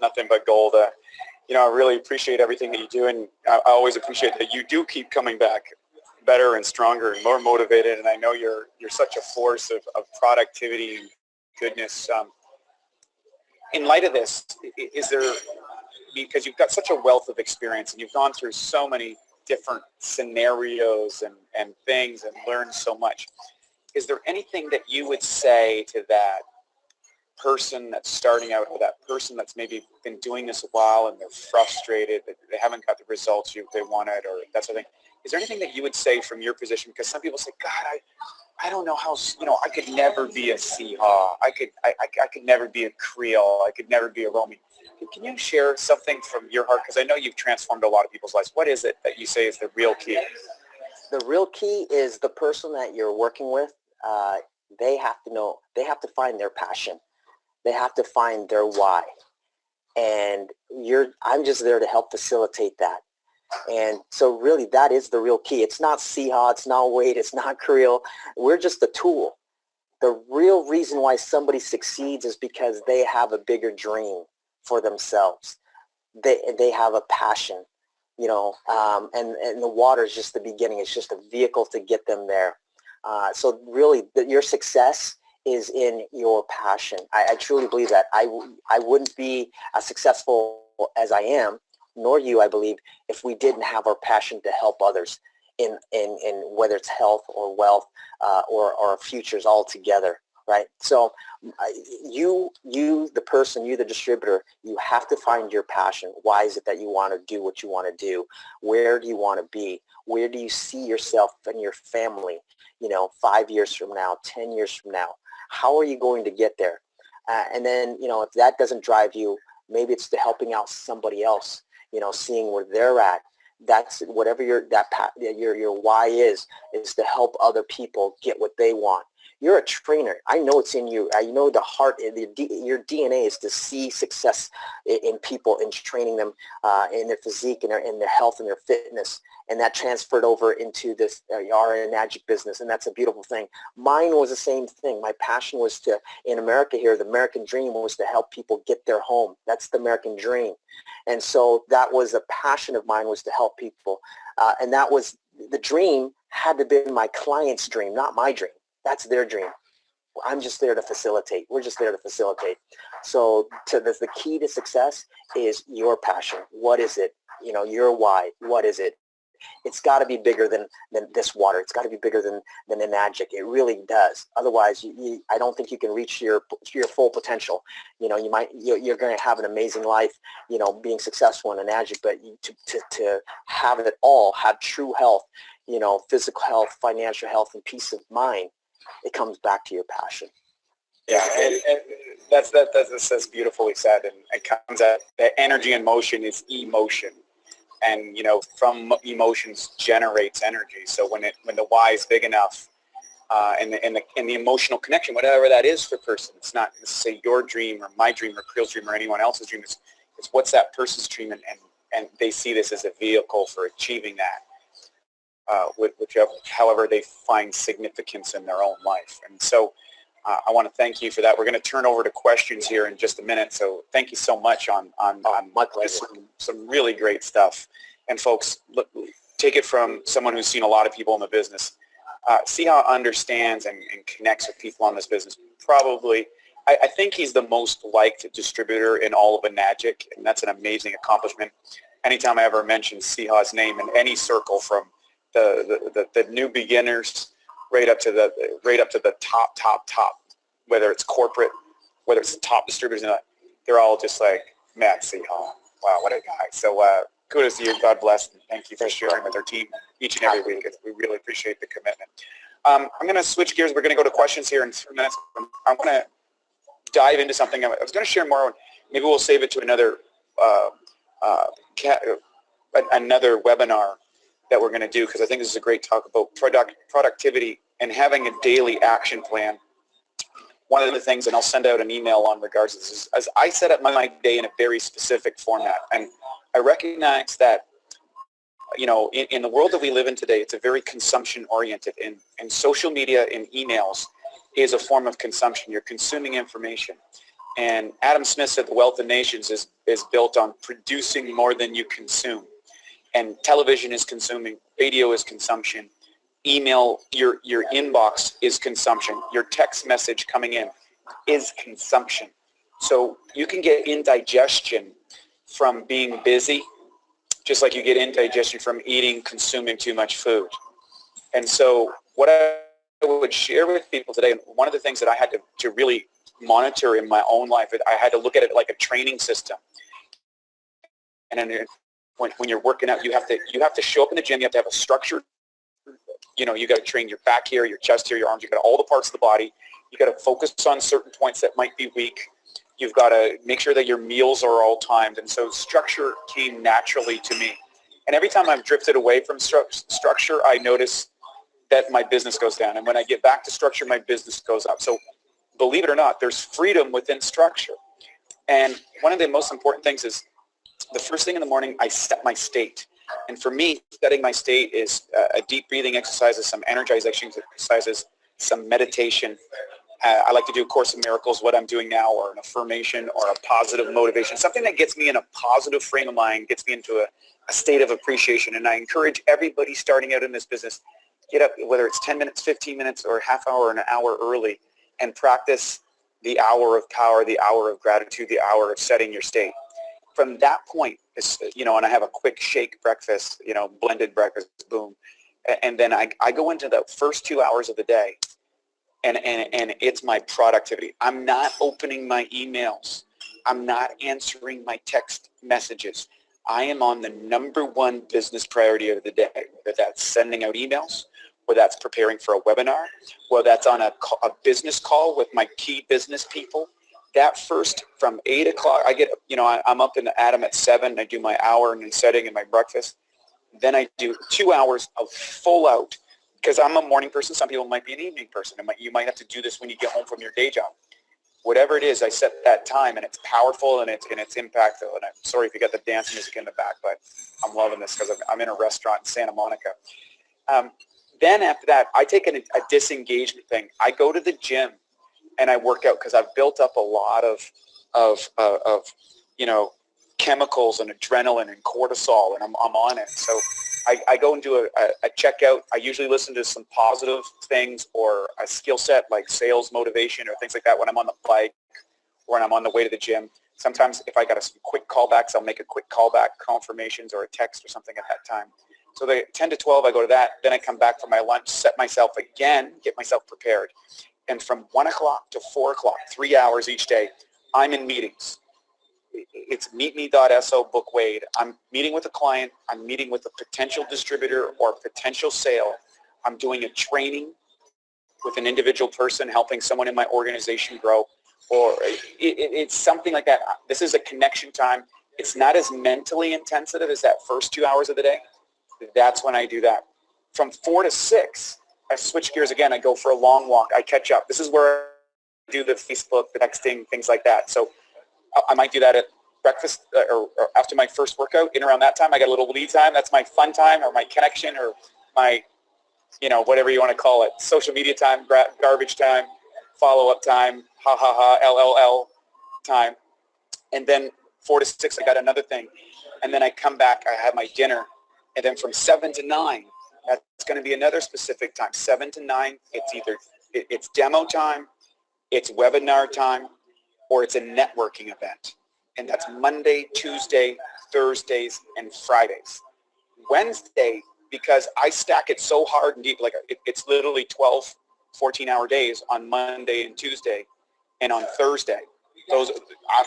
nothing but gold. I really appreciate everything that you do, and I always appreciate that you do keep coming back better and stronger and more motivated. And I know you're such a force of productivity and goodness. In light of this, is there, because you've got such a wealth of experience and you've gone through so many different scenarios and things and learned so much, is there anything that you would say to that person that's starting out, or that person that's maybe been doing this a while and they're frustrated that they haven't got the results they wanted, or that sort of thing? Is there anything that you would say from your position? Because some people say, God, I don't know how, I could never be a Seehaw. I could never be a Creole. I could never be a Romy. Can you share something from your heart? Because I know you've transformed a lot of people's lives. What is it that you say is the real key? The real key is the person that you're working with. They have to find their passion. They have to find their why. And I'm just there to help facilitate that. And so really that is the real key. It's not Seehaw, it's not Wade, it's not Creole. We're just a tool. The real reason why somebody succeeds is because they have a bigger dream for themselves. They have a passion, and the water is just the beginning. It's just a vehicle to get them there. So really your success is in your passion. I truly believe that. I wouldn't be as successful as I am, nor you, I believe, if we didn't have our passion to help others in whether it's health or wealth or our futures all together, right? So you, the person, you, the distributor, you have to find your passion. Why is it that you want to do what you want to do? Where do you want to be? Where do you see yourself and your family, 5 years from now, 10 years from now? How are you going to get there? And then, if that doesn't drive you, maybe it's the helping out somebody else, seeing where they're at. That's whatever your why is to help other people get what they want. You're a trainer. I know it's in you. I know the heart, your DNA is to see success in people, in training them in their physique and in their health and their fitness. And that transferred over into this our Enagic business, and that's a beautiful thing. Mine was the same thing. My passion was in America here, the American dream was to help people get their home. That's the American dream. And so that was a passion of mine, was to help people. And that was the dream, had to be my client's dream, not my dream. That's their dream. I'm just there to facilitate. We're just there to facilitate. So the key to success is your passion. What is it? Your why. What is it? It's got to be bigger than this water. It's got to be bigger than Enagic. It really does. Otherwise, I don't think you can reach your full potential. You're going to have an amazing life, being successful in Enagic, but to have it all, have true health, physical health, financial health, and peace of mind, it comes back to your passion. Yeah, and that's beautifully said, and it comes at the energy in motion is emotion. And from emotions generates energy. So when the why is big enough, and the emotional connection, whatever that is for a person, it's not necessarily your dream or my dream or Creel's dream or anyone else's dream. It's what's that person's dream, and they see this as a vehicle for achieving that, however they find significance in their own life. And so I want to thank you for that. We're going to turn over to questions here in just a minute. So thank you so much on some really great stuff. And folks, look, take it from someone who's seen a lot of people in the business. See how it understands and connects with people on this business. Probably, I think he's the most liked distributor in all of Enagic, and that's an amazing accomplishment. Anytime I ever mention Sihaw's name in any circle, from the new beginners right up to the top, whether it's corporate, whether it's the top distributors, they're all just like, Matt Seahaw. Wow, what a guy. So kudos to you. God bless, and thank you for sharing with our team each and every week. We really appreciate the commitment. I'm going to switch gears. We're going to go to questions here in 3 minutes. I'm going to dive into something. I was going to share more. Maybe we'll save it to another webinar that we're going to do, because I think this is a great talk about productivity and having a daily action plan. One of the things, and I'll send out an email on regards to this, is as I set up my day in a very specific format. And I recognize that, in the world that we live in today, it's a very consumption-oriented, and social media and emails is a form of consumption. You're consuming information. And Adam Smith said the wealth of nations is built on producing more than you consume. And television is consuming, radio is consumption, email, your inbox is consumption, your text message coming in is consumption. So you can get indigestion from being busy, just like you get indigestion from consuming too much food. And so what I would share with people today, and one of the things that I had to really monitor in my own life, I had to look at it like a training system. And then when you're working out, you have to show up in the gym. You have to have a structure. You got to train your back here, your chest here, your arms. You got all the parts of the body. You got to focus on certain points that might be weak. You've got to make sure that your meals are all timed. And so structure came naturally to me. And every time I've drifted away from structure, I notice that my business goes down. And when I get back to structure, my business goes up. So believe it or not, there's freedom within structure. And one of the most important things is the first thing in the morning, I set my state. And for me, setting my state is a deep breathing exercises, some energization exercises, some meditation. I like to do A Course in Miracles, what I'm doing now, or an affirmation or a positive motivation, something that gets me in a positive frame of mind, gets me into a state of appreciation. And I encourage everybody starting out in this business, get up, whether it's 10 minutes, 15 minutes, or a half hour or an hour early, and practice the hour of power, the hour of gratitude, the hour of setting your state. From that point, and I have a quick shake breakfast, blended breakfast, boom. And then I go into the first 2 hours of the day, and it's my productivity. I'm not opening my emails. I'm not answering my text messages. I am on the number one business priority of the day, whether that's sending out emails, whether that's preparing for a webinar, whether that's on a business call with my key business people. that first from 8 o'clock, I get, I'm up in Adam at 7. I do my hour and setting and my breakfast. Then I do 2 hours of full out because I'm a morning person. Some people might be an evening person. You might have to do this when you get home from your day job. Whatever it is, I set that time, and it's powerful and it's impactful. And I'm sorry if you got the dance music in the back, but I'm loving this because I'm in a restaurant in Santa Monica. Then after that, I take a disengagement thing. I go to the gym and I work out because I've built up a lot of chemicals and adrenaline and cortisol, and I'm on it. So I go and do a checkout. I usually listen to some positive things or a skill set like sales motivation or things like that when I'm on the bike or when I'm on the way to the gym. Sometimes if I got some quick callbacks, I'll make a quick callback confirmations or a text or something at that time. So the 10 to 12, I go to that. Then I come back for my lunch, set myself again, get myself prepared. And from 1 o'clock to 4 o'clock, 3 hours each day, I'm in meetings. It's meetme.so book Wade. I'm meeting with a client. I'm meeting with a potential distributor or potential sale. I'm doing a training with an individual person, helping someone in my organization grow, or it's something like that. This is a connection time. It's not as mentally intensive as that first 2 hours of the day. That's when I do that. From 4 to 6, I switch gears again. I go for a long walk. I catch up. This is where I do the Facebook, the texting, things like that. So I might do that at breakfast or after my first workout. In around that time, I got a little lead time. That's my fun time or my connection or my, whatever you want to call it, social media time, garbage time, follow-up time, ha ha ha, LLL time. And then 4 to 6, I got another thing. And then I come back, I have my dinner. And then from 7 to 9, that's going to be another specific time. 7 to 9, it's either it's demo time, it's webinar time, or it's a networking event. And that's Monday, Tuesday, Thursdays, and Fridays. Wednesday, because I stack it so hard and deep, like it's literally 12, 14-hour days on Monday and Tuesday, and on Thursday.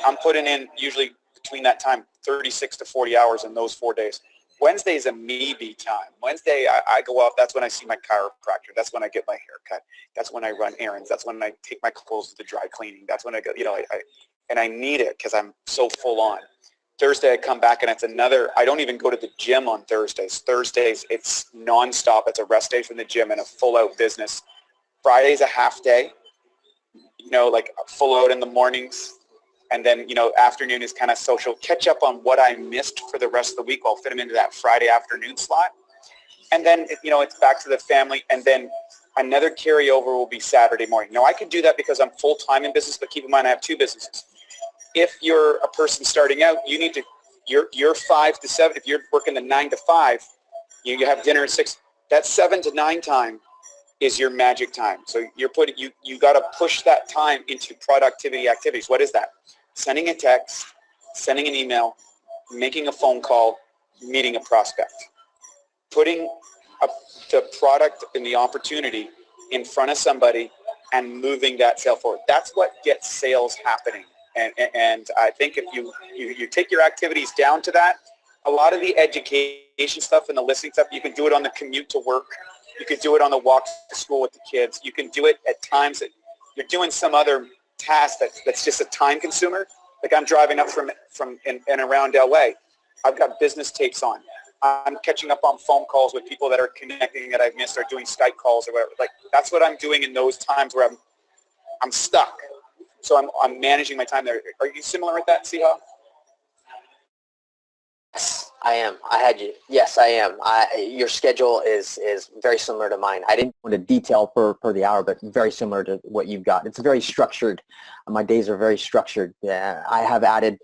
I'm putting in usually between that time 36 to 40 hours in those 4 days. Wednesday is a me-be time. Wednesday, I go out. That's when I see my chiropractor. That's when I get my hair cut. That's when I run errands. That's when I take my clothes to the dry cleaning. That's when I go, and I need it because I'm so full on. Thursday, I come back and it's another, I don't even go to the gym on Thursdays. Thursdays, it's nonstop. It's a rest day from the gym and a full out business. Friday's a half day, like full out in the mornings. And then, afternoon is kind of social. Catch up on what I missed for the rest of the week. I'll fit them into that Friday afternoon slot. And then, it's back to the family. And then another carryover will be Saturday morning. Now, I can do that because I'm full-time in business, but keep in mind I have 2 businesses. If you're a person starting out, you need to, you're 5 to 7. If you're working the 9 to 5, you have dinner at 6. That 7 to 9 time is your magic time. So you got to push that time into productivity activities. What is that? Sending a text, sending an email, making a phone call, meeting a prospect. Putting the product and the opportunity in front of somebody and moving that sale forward. That's what gets sales happening. And I think if you take your activities down to that, a lot of the education stuff and the listening stuff, you can do it on the commute to work. You can do it on the walk to school with the kids. You can do it at times that you're doing some other task that's just a time consumer. Like I'm driving up from and around LA. I've got business tapes on. I'm catching up on phone calls with people that are connecting that I've missed or doing Skype calls or whatever. Like that's what I'm doing in those times where I'm stuck. So I'm managing my time there. Are you similar with that, Siha? Yes, I am. I had you. Yes, I am. Your schedule is very similar to mine. I didn't go into detail per the hour, but very similar to what you've got. It's very structured. My days are very structured. I have added,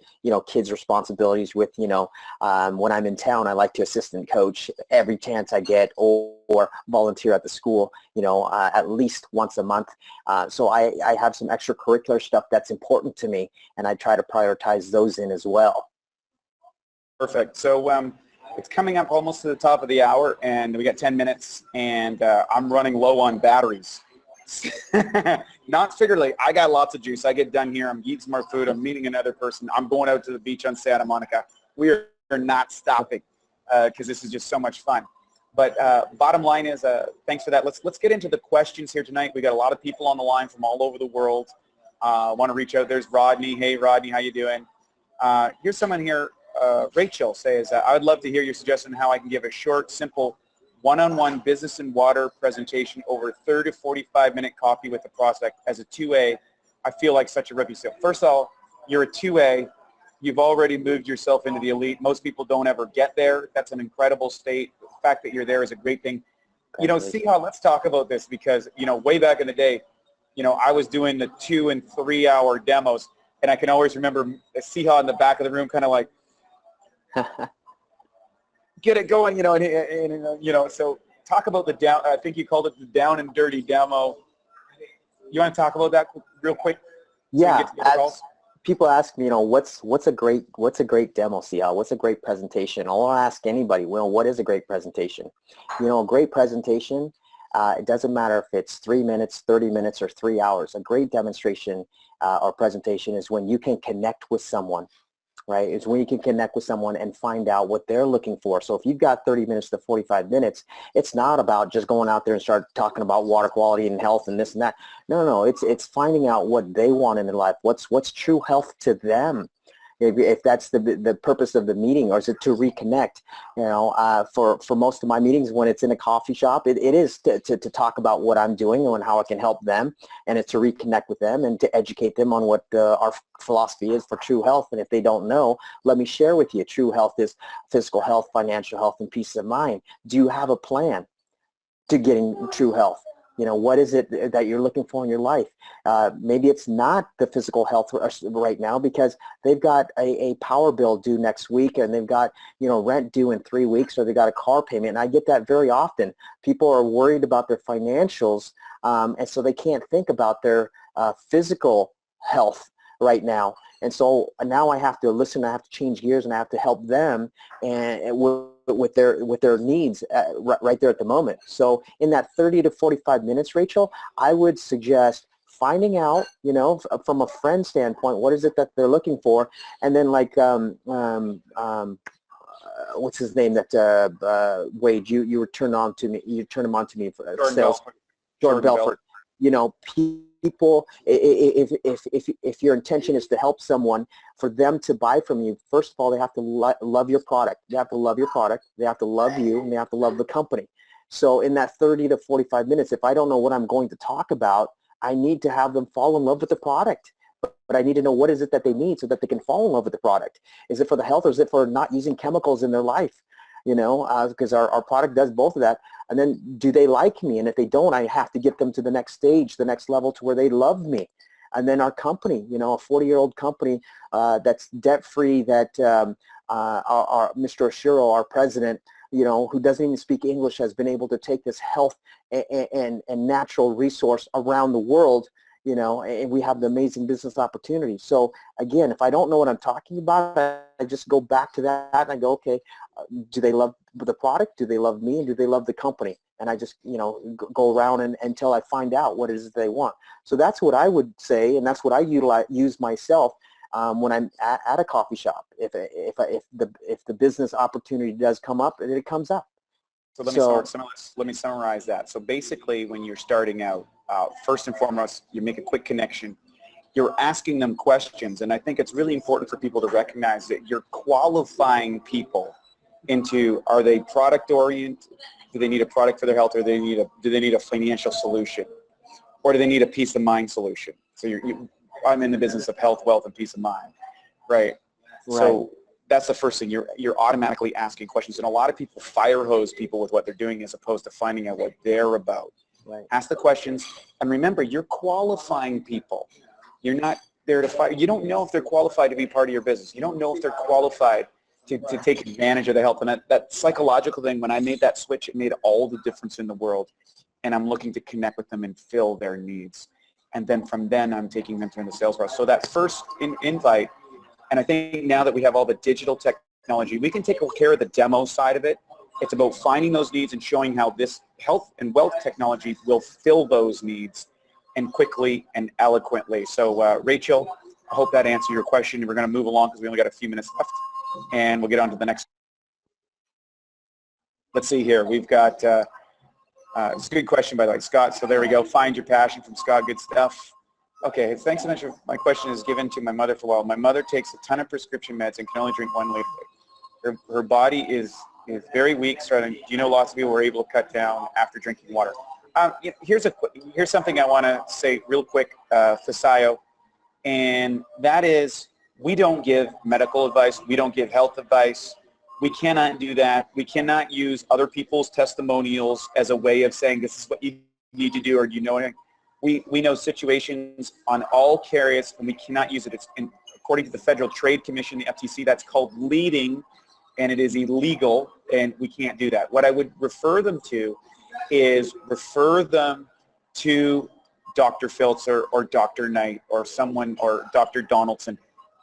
kids' responsibilities with, when I'm in town, I like to assistant coach every chance I get or volunteer at the school, at least once a month. So I have some extracurricular stuff that's important to me, and I try to prioritize those in as well. Perfect. So it's coming up almost to the top of the hour, and we got 10 minutes, and I'm running low on batteries. Not figuratively. I got lots of juice. I get done here. I'm eating some more food. I'm meeting another person. I'm going out to the beach on Santa Monica. We are not stopping because this is just so much fun. But bottom line is, thanks for that. Let's get into the questions here tonight. We got a lot of people on the line from all over the world. want to reach out. There's Rodney. Hey, Rodney, how you doing? Here's someone here. Rachel says, I would love to hear your suggestion on how I can give a short, simple, one-on-one business and water presentation over 30 to 45-minute copy with the prospect as a 2A. I feel like such a rookie. So first of all, you're a 2A. You've already moved yourself into the elite. Most people don't ever get there. That's an incredible state. The fact that you're there is a great thing. You know, see how, let's talk about this because, you know, way back in the day, you know, I was doing the 2 and 3 hour demos, and I can always remember see how in the back of the room kind of like, get it going, you know, and you know, so talk about the down, I think you called it the down and dirty demo. You want to talk about that real quick? Yeah, people ask me, you know, what's a great demo, CL? What's a great presentation? I'll ask anybody, well, what is a great presentation? You know, a great presentation, it doesn't matter if it's 3 minutes, 30 minutes, or 3 hours. A great demonstration or presentation is when you can connect with someone, right? It's when you can connect with someone and find out what they're looking for. So if you've got 30 minutes to 45 minutes, it's not about just going out there and start talking about water quality and health and this and that. No, it's finding out what they want in their life. What's true health to them? If that's the purpose of the meeting, or is it to reconnect? You know, for most of my meetings, when it's in a coffee shop, it is to talk about what I'm doing and how I can help them, and it's to reconnect with them and to educate them on what our philosophy is for true health. And if they don't know, let me share with you. True health is physical health, financial health, and peace of mind. Do you have a plan to getting true health? You know, what is it that you're looking for in your life? Maybe it's not the physical health right now because they've got a power bill due next week, and they've got, you know, rent due in 3 weeks, or they got a car payment. And I get that very often. People are worried about their financials, and so they can't think about their physical health right now. And so now I have to listen, I have to change gears, and I have to help them and with their needs right there at the moment. So in that 30 to 45 minutes, Rachel, I would suggest finding out, you know, from a friend standpoint, what is it that they're looking for, and then like what's his name that Wade, you were turned on to me, you turned him on to me for sales. Jordan Belfort. You know, people, if your intention is to help someone, for them to buy from you, first of all, they have to love your product. They have to love your product. They have to love you, and they have to love the company. So in that 30 to 45 minutes, if I don't know what I'm going to talk about, I need to have them fall in love with the product. But I need to know what is it that they need so that they can fall in love with the product. Is it for the health, or is it for not using chemicals in their life? You know, because our product does both of that. And then, do they like me? And if they don't, I have to get them to the next stage, the next level, to where they love me. And then our company, you know, a 40-year-old company that's debt-free, that our Mr. Oshiro, our president, you know, who doesn't even speak English, has been able to take this health and natural resource around the world, you know, and we have the amazing business opportunities. So again, if I don't know what I'm talking about, I just go back to that and I go, okay, do they love the product? Do they love me? And do they love the company? And I just, you know, go around until I find out what it is they want. So that's what I would say, and that's what I use myself when I'm at a coffee shop. If the business opportunity does come up, it comes up. So let me summarize that. So basically, when you're starting out, first and foremost, you make a quick connection. You're asking them questions, and I think it's really important for people to recognize that you're qualifying people into, are they product oriented? Do they need a product for their health, or do they need a financial solution, or do they need a peace of mind solution? So I'm in the business of health, wealth, and peace of mind, right? So that's the first thing. You're automatically asking questions, and a lot of people fire hose people with what they're doing as opposed to finding out what they're about. Right. Ask the questions, and remember, you're qualifying people. You're not there to fire. You don't know if they're qualified to be part of your business. You don't know if they're qualified to take advantage of the health. And that psychological thing, when I made that switch, it made all the difference in the world. And I'm looking to connect with them and fill their needs. And then from then, I'm taking them through the sales process. So that first invite, and I think now that we have all the digital technology, we can take care of the demo side of it. It's about finding those needs and showing how this health and wealth technology will fill those needs, and quickly and eloquently. So Rachel, I hope that answered your question. We're going to move along because we only got a few minutes left, and we'll get on to the next. Let's see here. We've got, it's a good question, by the way, Scott. So there we go. Find your passion from Scott. Good stuff. Okay, thanks so much. My question is given to my mother for a while. My mother takes a ton of prescription meds and can only drink 1 liter. Her body is very weak. Starting, do you know lots of people were able to cut down after drinking water? Here's something I want to say real quick, Fasayo, and that is we don't give medical advice. We don't give health advice. We cannot do that. We cannot use other people's testimonials as a way of saying this is what you need to do or do you know anything. We know situations on all carriers, and we cannot use it. It's according to the Federal Trade Commission, the FTC, that's called leading, and it is illegal, and we can't do that. What I would refer them to is refer them to Dr. Filzer or Dr. Knight or someone or Dr. Donaldson.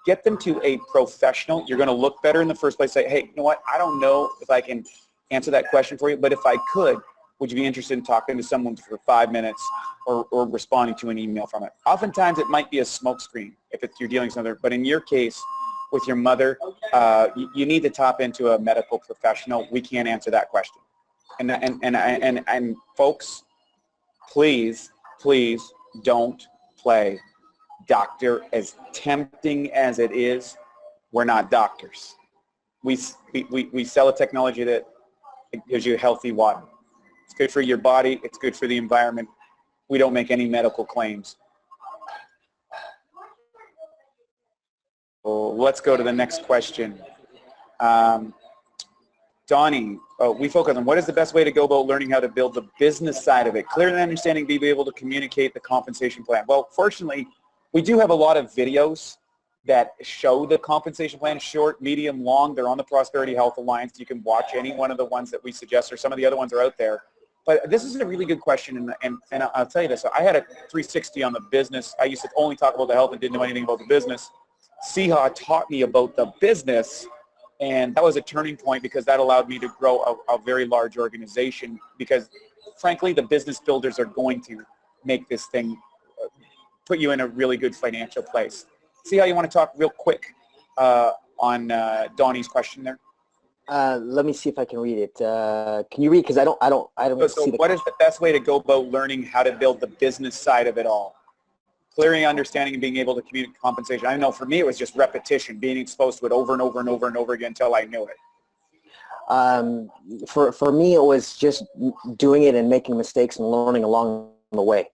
Get them to a professional. You're going to look better in the first place. Say, hey, you know what? I don't know if I can answer that question for you, but if I could, would you be interested in talking to someone for 5 minutes or responding to an email from it? Oftentimes it might be a smokescreen if you're dealing with something, but in your case, with your mother, you need to tap into a medical professional. We can't answer that question. And folks, please don't play doctor. As tempting as it is, we're not doctors. We sell a technology that gives you healthy water. It's good for your body. It's good for the environment. We don't make any medical claims. So let's go to the next question. Donnie, we focus on what is the best way to go about learning how to build the business side of it. Clearly understanding, be able to communicate the compensation plan. Well, fortunately, we do have a lot of videos that show the compensation plan, short, medium, long. They're on the Prosperity Health Alliance. You can watch any one of the ones that we suggest, or some of the other ones are out there. But this is a really good question, and I'll tell you this. I had a 360 on the business. I used to only talk about the health and didn't know anything about the business. Siha taught me about the business, and that was a turning point because that allowed me to grow a very large organization because, frankly, the business builders are going to make this thing, put you in a really good financial place. See how you want to talk real quick on Donnie's question there? Let me see if I can read it. Can you read? Because I don't see the. What is the best way to go about learning how to build the business side of it all? Clearing, understanding, and being able to communicate compensation. I know for me it was just repetition, being exposed to it over and over and over and over again until I knew it. For me, it was just doing it and making mistakes and learning along the way.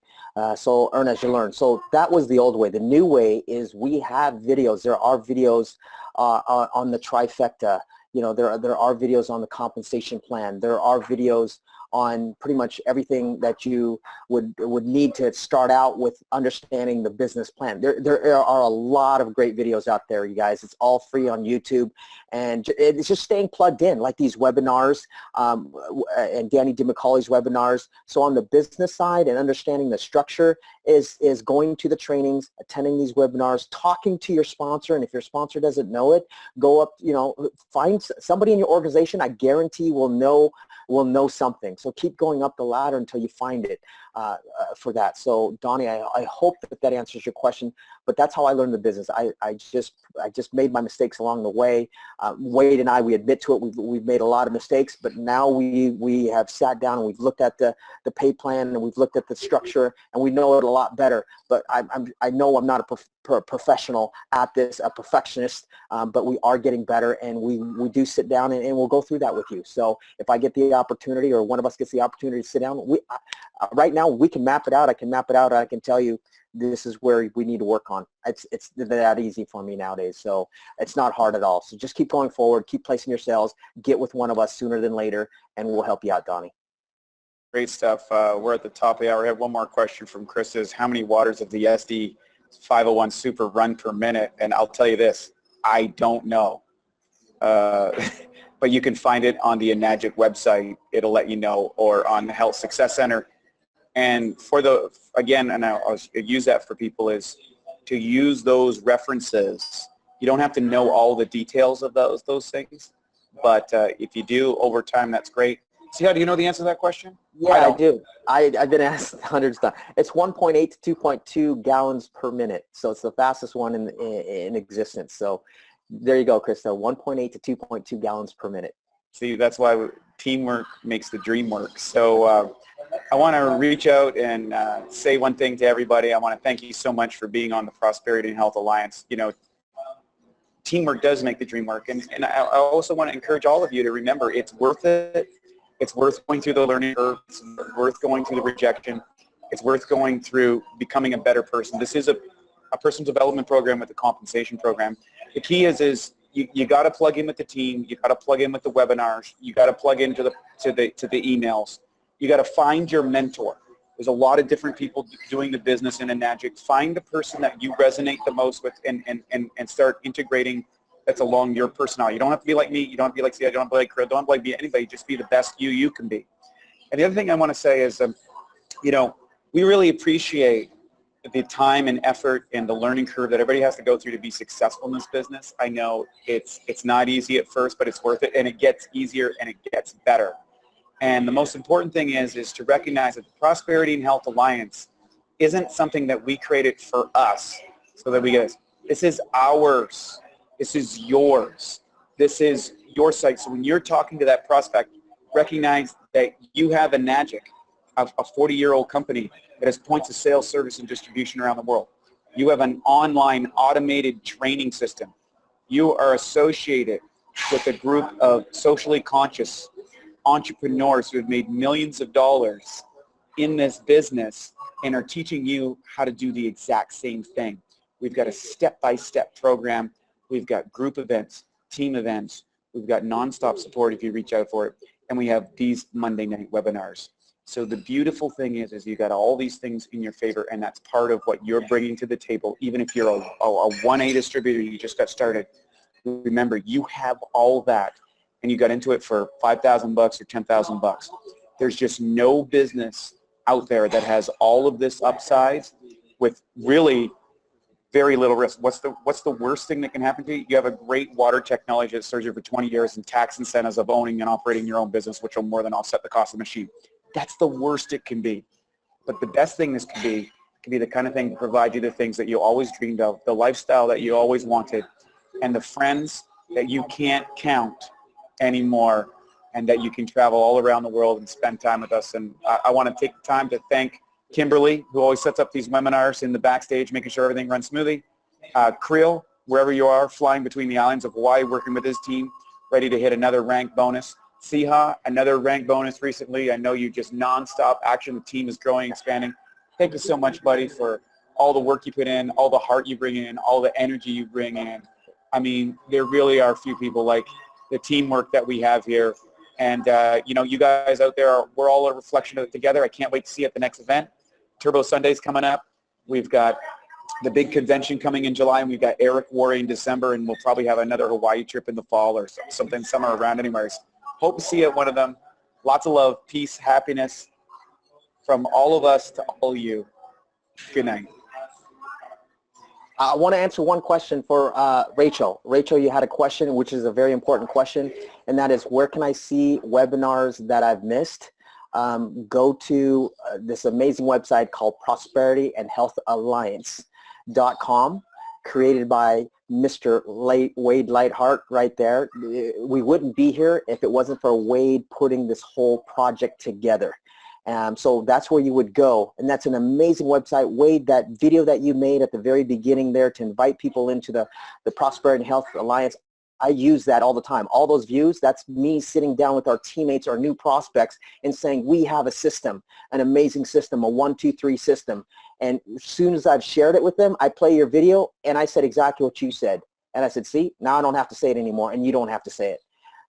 So earn as you learn. So that was the old way. The new way is we have videos. There are videos on the trifecta. You know, there are videos on the compensation plan. There are videos on pretty much everything that you would need to start out with understanding the business plan. There are a lot of great videos out there, you guys. It's all free on YouTube, and it's just staying plugged in, like these webinars and Danny DiMacauley's webinars. So on the business side and understanding the structure is going to the trainings, attending these webinars, talking to your sponsor, and if your sponsor doesn't know it, go up, you know, find somebody in your organization. I guarantee will know something. So keep going up the ladder until you find it for that. So Donnie, I hope that answers your question, but that's how I learned the business. I just made my mistakes along the way. Wade and I, we admit to it. We've made a lot of mistakes, but now we have sat down and we've looked at the pay plan and we've looked at the structure and we know it a lot better. But I know I'm not a professional at this, a perfectionist, but we are getting better, and we do sit down and we'll go through that with you. So if I get the opportunity or one of us gets the opportunity to sit down, right now we can map it out. I can map it out. I can tell you this is where we need to work on. It's that easy for me nowadays. So it's not hard at all. So just keep going forward, keep placing your sales, get with one of us sooner than later, and we'll help you out, Donnie. Great stuff. We're at the top of the hour. I have one more question from Chris. Is how many waters of the SD 501 Super run per minute? And I'll tell you this, I don't know. But you can find it on the Enagic website. It'll let you know, or on the Health Success Center. And and I'll use that for people, is to use those references. You don't have to know all the details of those things, but if you do over time, that's great. See, how do you know the answer to that question? Yeah, I do. I've been asked hundreds of times. It's 1.8 to 2.2 gallons per minute. So it's the fastest one in existence. So there you go, Krista, 1.8 to 2.2 gallons per minute. See, that's why teamwork makes the dream work. So I want to reach out and say one thing to everybody. I want to thank you so much for being on the Prosperity and Health Alliance. You know, teamwork does make the dream work. And I also want to encourage all of you to remember it's worth it. It's worth going through the learning curve. It's worth going through the rejection. It's worth going through becoming a better person. This is a personal development program with a compensation program. The key is you got to plug in with the team. You got to plug in with the webinars. You got to plug into the emails. You got to find your mentor. There's a lot of different people doing the business in Enagic. Find the person that you resonate the most with and start integrating that's along your personality. You don't have to be like me. You don't have to be like Sia. You don't have to be like Chris. Don't have to be anybody. Just be the best you can be. And the other thing I want to say is, you know, we really appreciate the time and effort and the learning curve that everybody has to go through to be successful in this business. I know it's not easy at first, but it's worth it, and it gets easier and it gets better. And the most important thing is to recognize that the Prosperity and Health Alliance isn't something that we created for us so that we get this is ours. This is yours. This is your site. So when you're talking to that prospect, recognize that you have Enagic, a 40-year-old company that has points of sale, service, and distribution around the world. You have an online automated training system. You are associated with a group of socially conscious entrepreneurs who have made millions of dollars in this business and are teaching you how to do the exact same thing. We've got a step-by-step program. We've got group events, team events. We've got nonstop support if you reach out for it. And we have these Monday night webinars. So the beautiful thing is you got all these things in your favor, and that's part of what you're bringing to the table. Even if you're a 1A distributor, you just got started. Remember, you have all that, and you got into it for $5,000 or $10,000. There's just no business out there that has all of this upsides with really very little risk. What's the worst thing that can happen to you? You have a great water technology that's served you for 20 years and tax incentives of owning and operating your own business, which will more than offset the cost of the machine. That's the worst it can be. But the best thing this can be the kind of thing to provide you the things that you always dreamed of, the lifestyle that you always wanted, and the friends that you can't count anymore, and that you can travel all around the world and spend time with us. And I want to take the time to thank Kimberly, who always sets up these webinars in the backstage, making sure everything runs smoothly. Creel, wherever you are, flying between the islands of Hawaii, working with his team, ready to hit another rank bonus. Siha, another rank bonus recently. I know you just nonstop action. The team is growing, expanding. Thank you so much, buddy, for all the work you put in, all the heart you bring in, all the energy you bring in. I mean, there really are few people like the teamwork that we have here. And, you know, you guys out there, we're all a reflection of it together. I can't wait to see you at the next event. Turbo Sunday's coming up. We've got the big convention coming in July, and we've got Eric Worre in December, and we'll probably have another Hawaii trip in the fall or something somewhere around anyways. Hope to see you at one of them. Lots of love, peace, happiness from all of us to all of you. Good night. I want to answer one question for Rachel. Rachel, you had a question, which is a very important question, and that is, where can I see webinars that I've missed? Go to this amazing website called prosperityandhealthalliance.com, created by Mr. Wade Lightheart right there. We wouldn't be here if it wasn't for Wade putting this whole project together. So that's where you would go, and that's an amazing website. Wade, that video that you made at the very beginning there to invite people into the Prosperity and Health Alliance, I use that all the time. All those views, that's me sitting down with our teammates, our new prospects, and saying, we have a system, an amazing system, a 1, 2, 3 system. And as soon as I've shared it with them, I play your video, and I said exactly what you said. And I said, see, now I don't have to say it anymore, and you don't have to say it.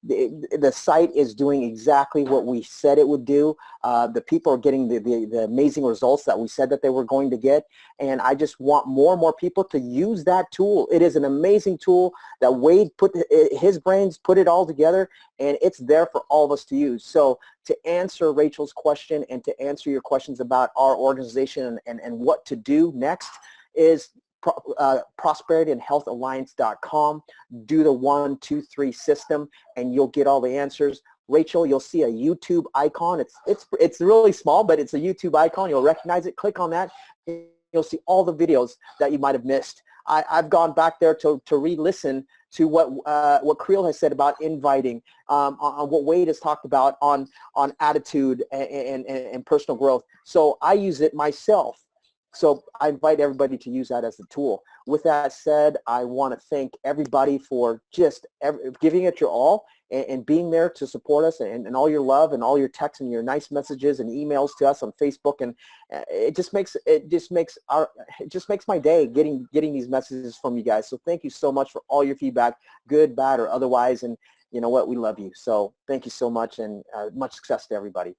The site is doing exactly what we said it would do. The people are getting the amazing results that we said that they were going to get, and I just want more and more people to use that tool. It is an amazing tool that Wade put his brains put it all together, and it's there for all of us to use. So to answer Rachel's question and to answer your questions about our organization and what to do next is prosperityandhealthalliance.com. Do the 1, 2, 3 system, and you'll get all the answers. Rachel, you'll see a YouTube icon. It's really small, but it's a YouTube icon. You'll recognize it. Click on that. you'll see all the videos that you might have missed. I've gone back there to re-listen to what Creel has said about inviting, on what Wade has talked about on attitude and personal growth. So I use it myself. So I invite everybody to use that as a tool. With that said, I want to thank everybody for just giving it your all and being there to support us, and all your love and all your texts and your nice messages and emails to us on Facebook. And it just makes my day getting these messages from you guys. So thank you so much for all your feedback, good, bad, or otherwise. And you know what? We love you. So thank you so much, and much success to everybody.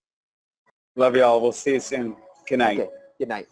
Love y'all. We'll see you soon. Good night. Okay. Good night.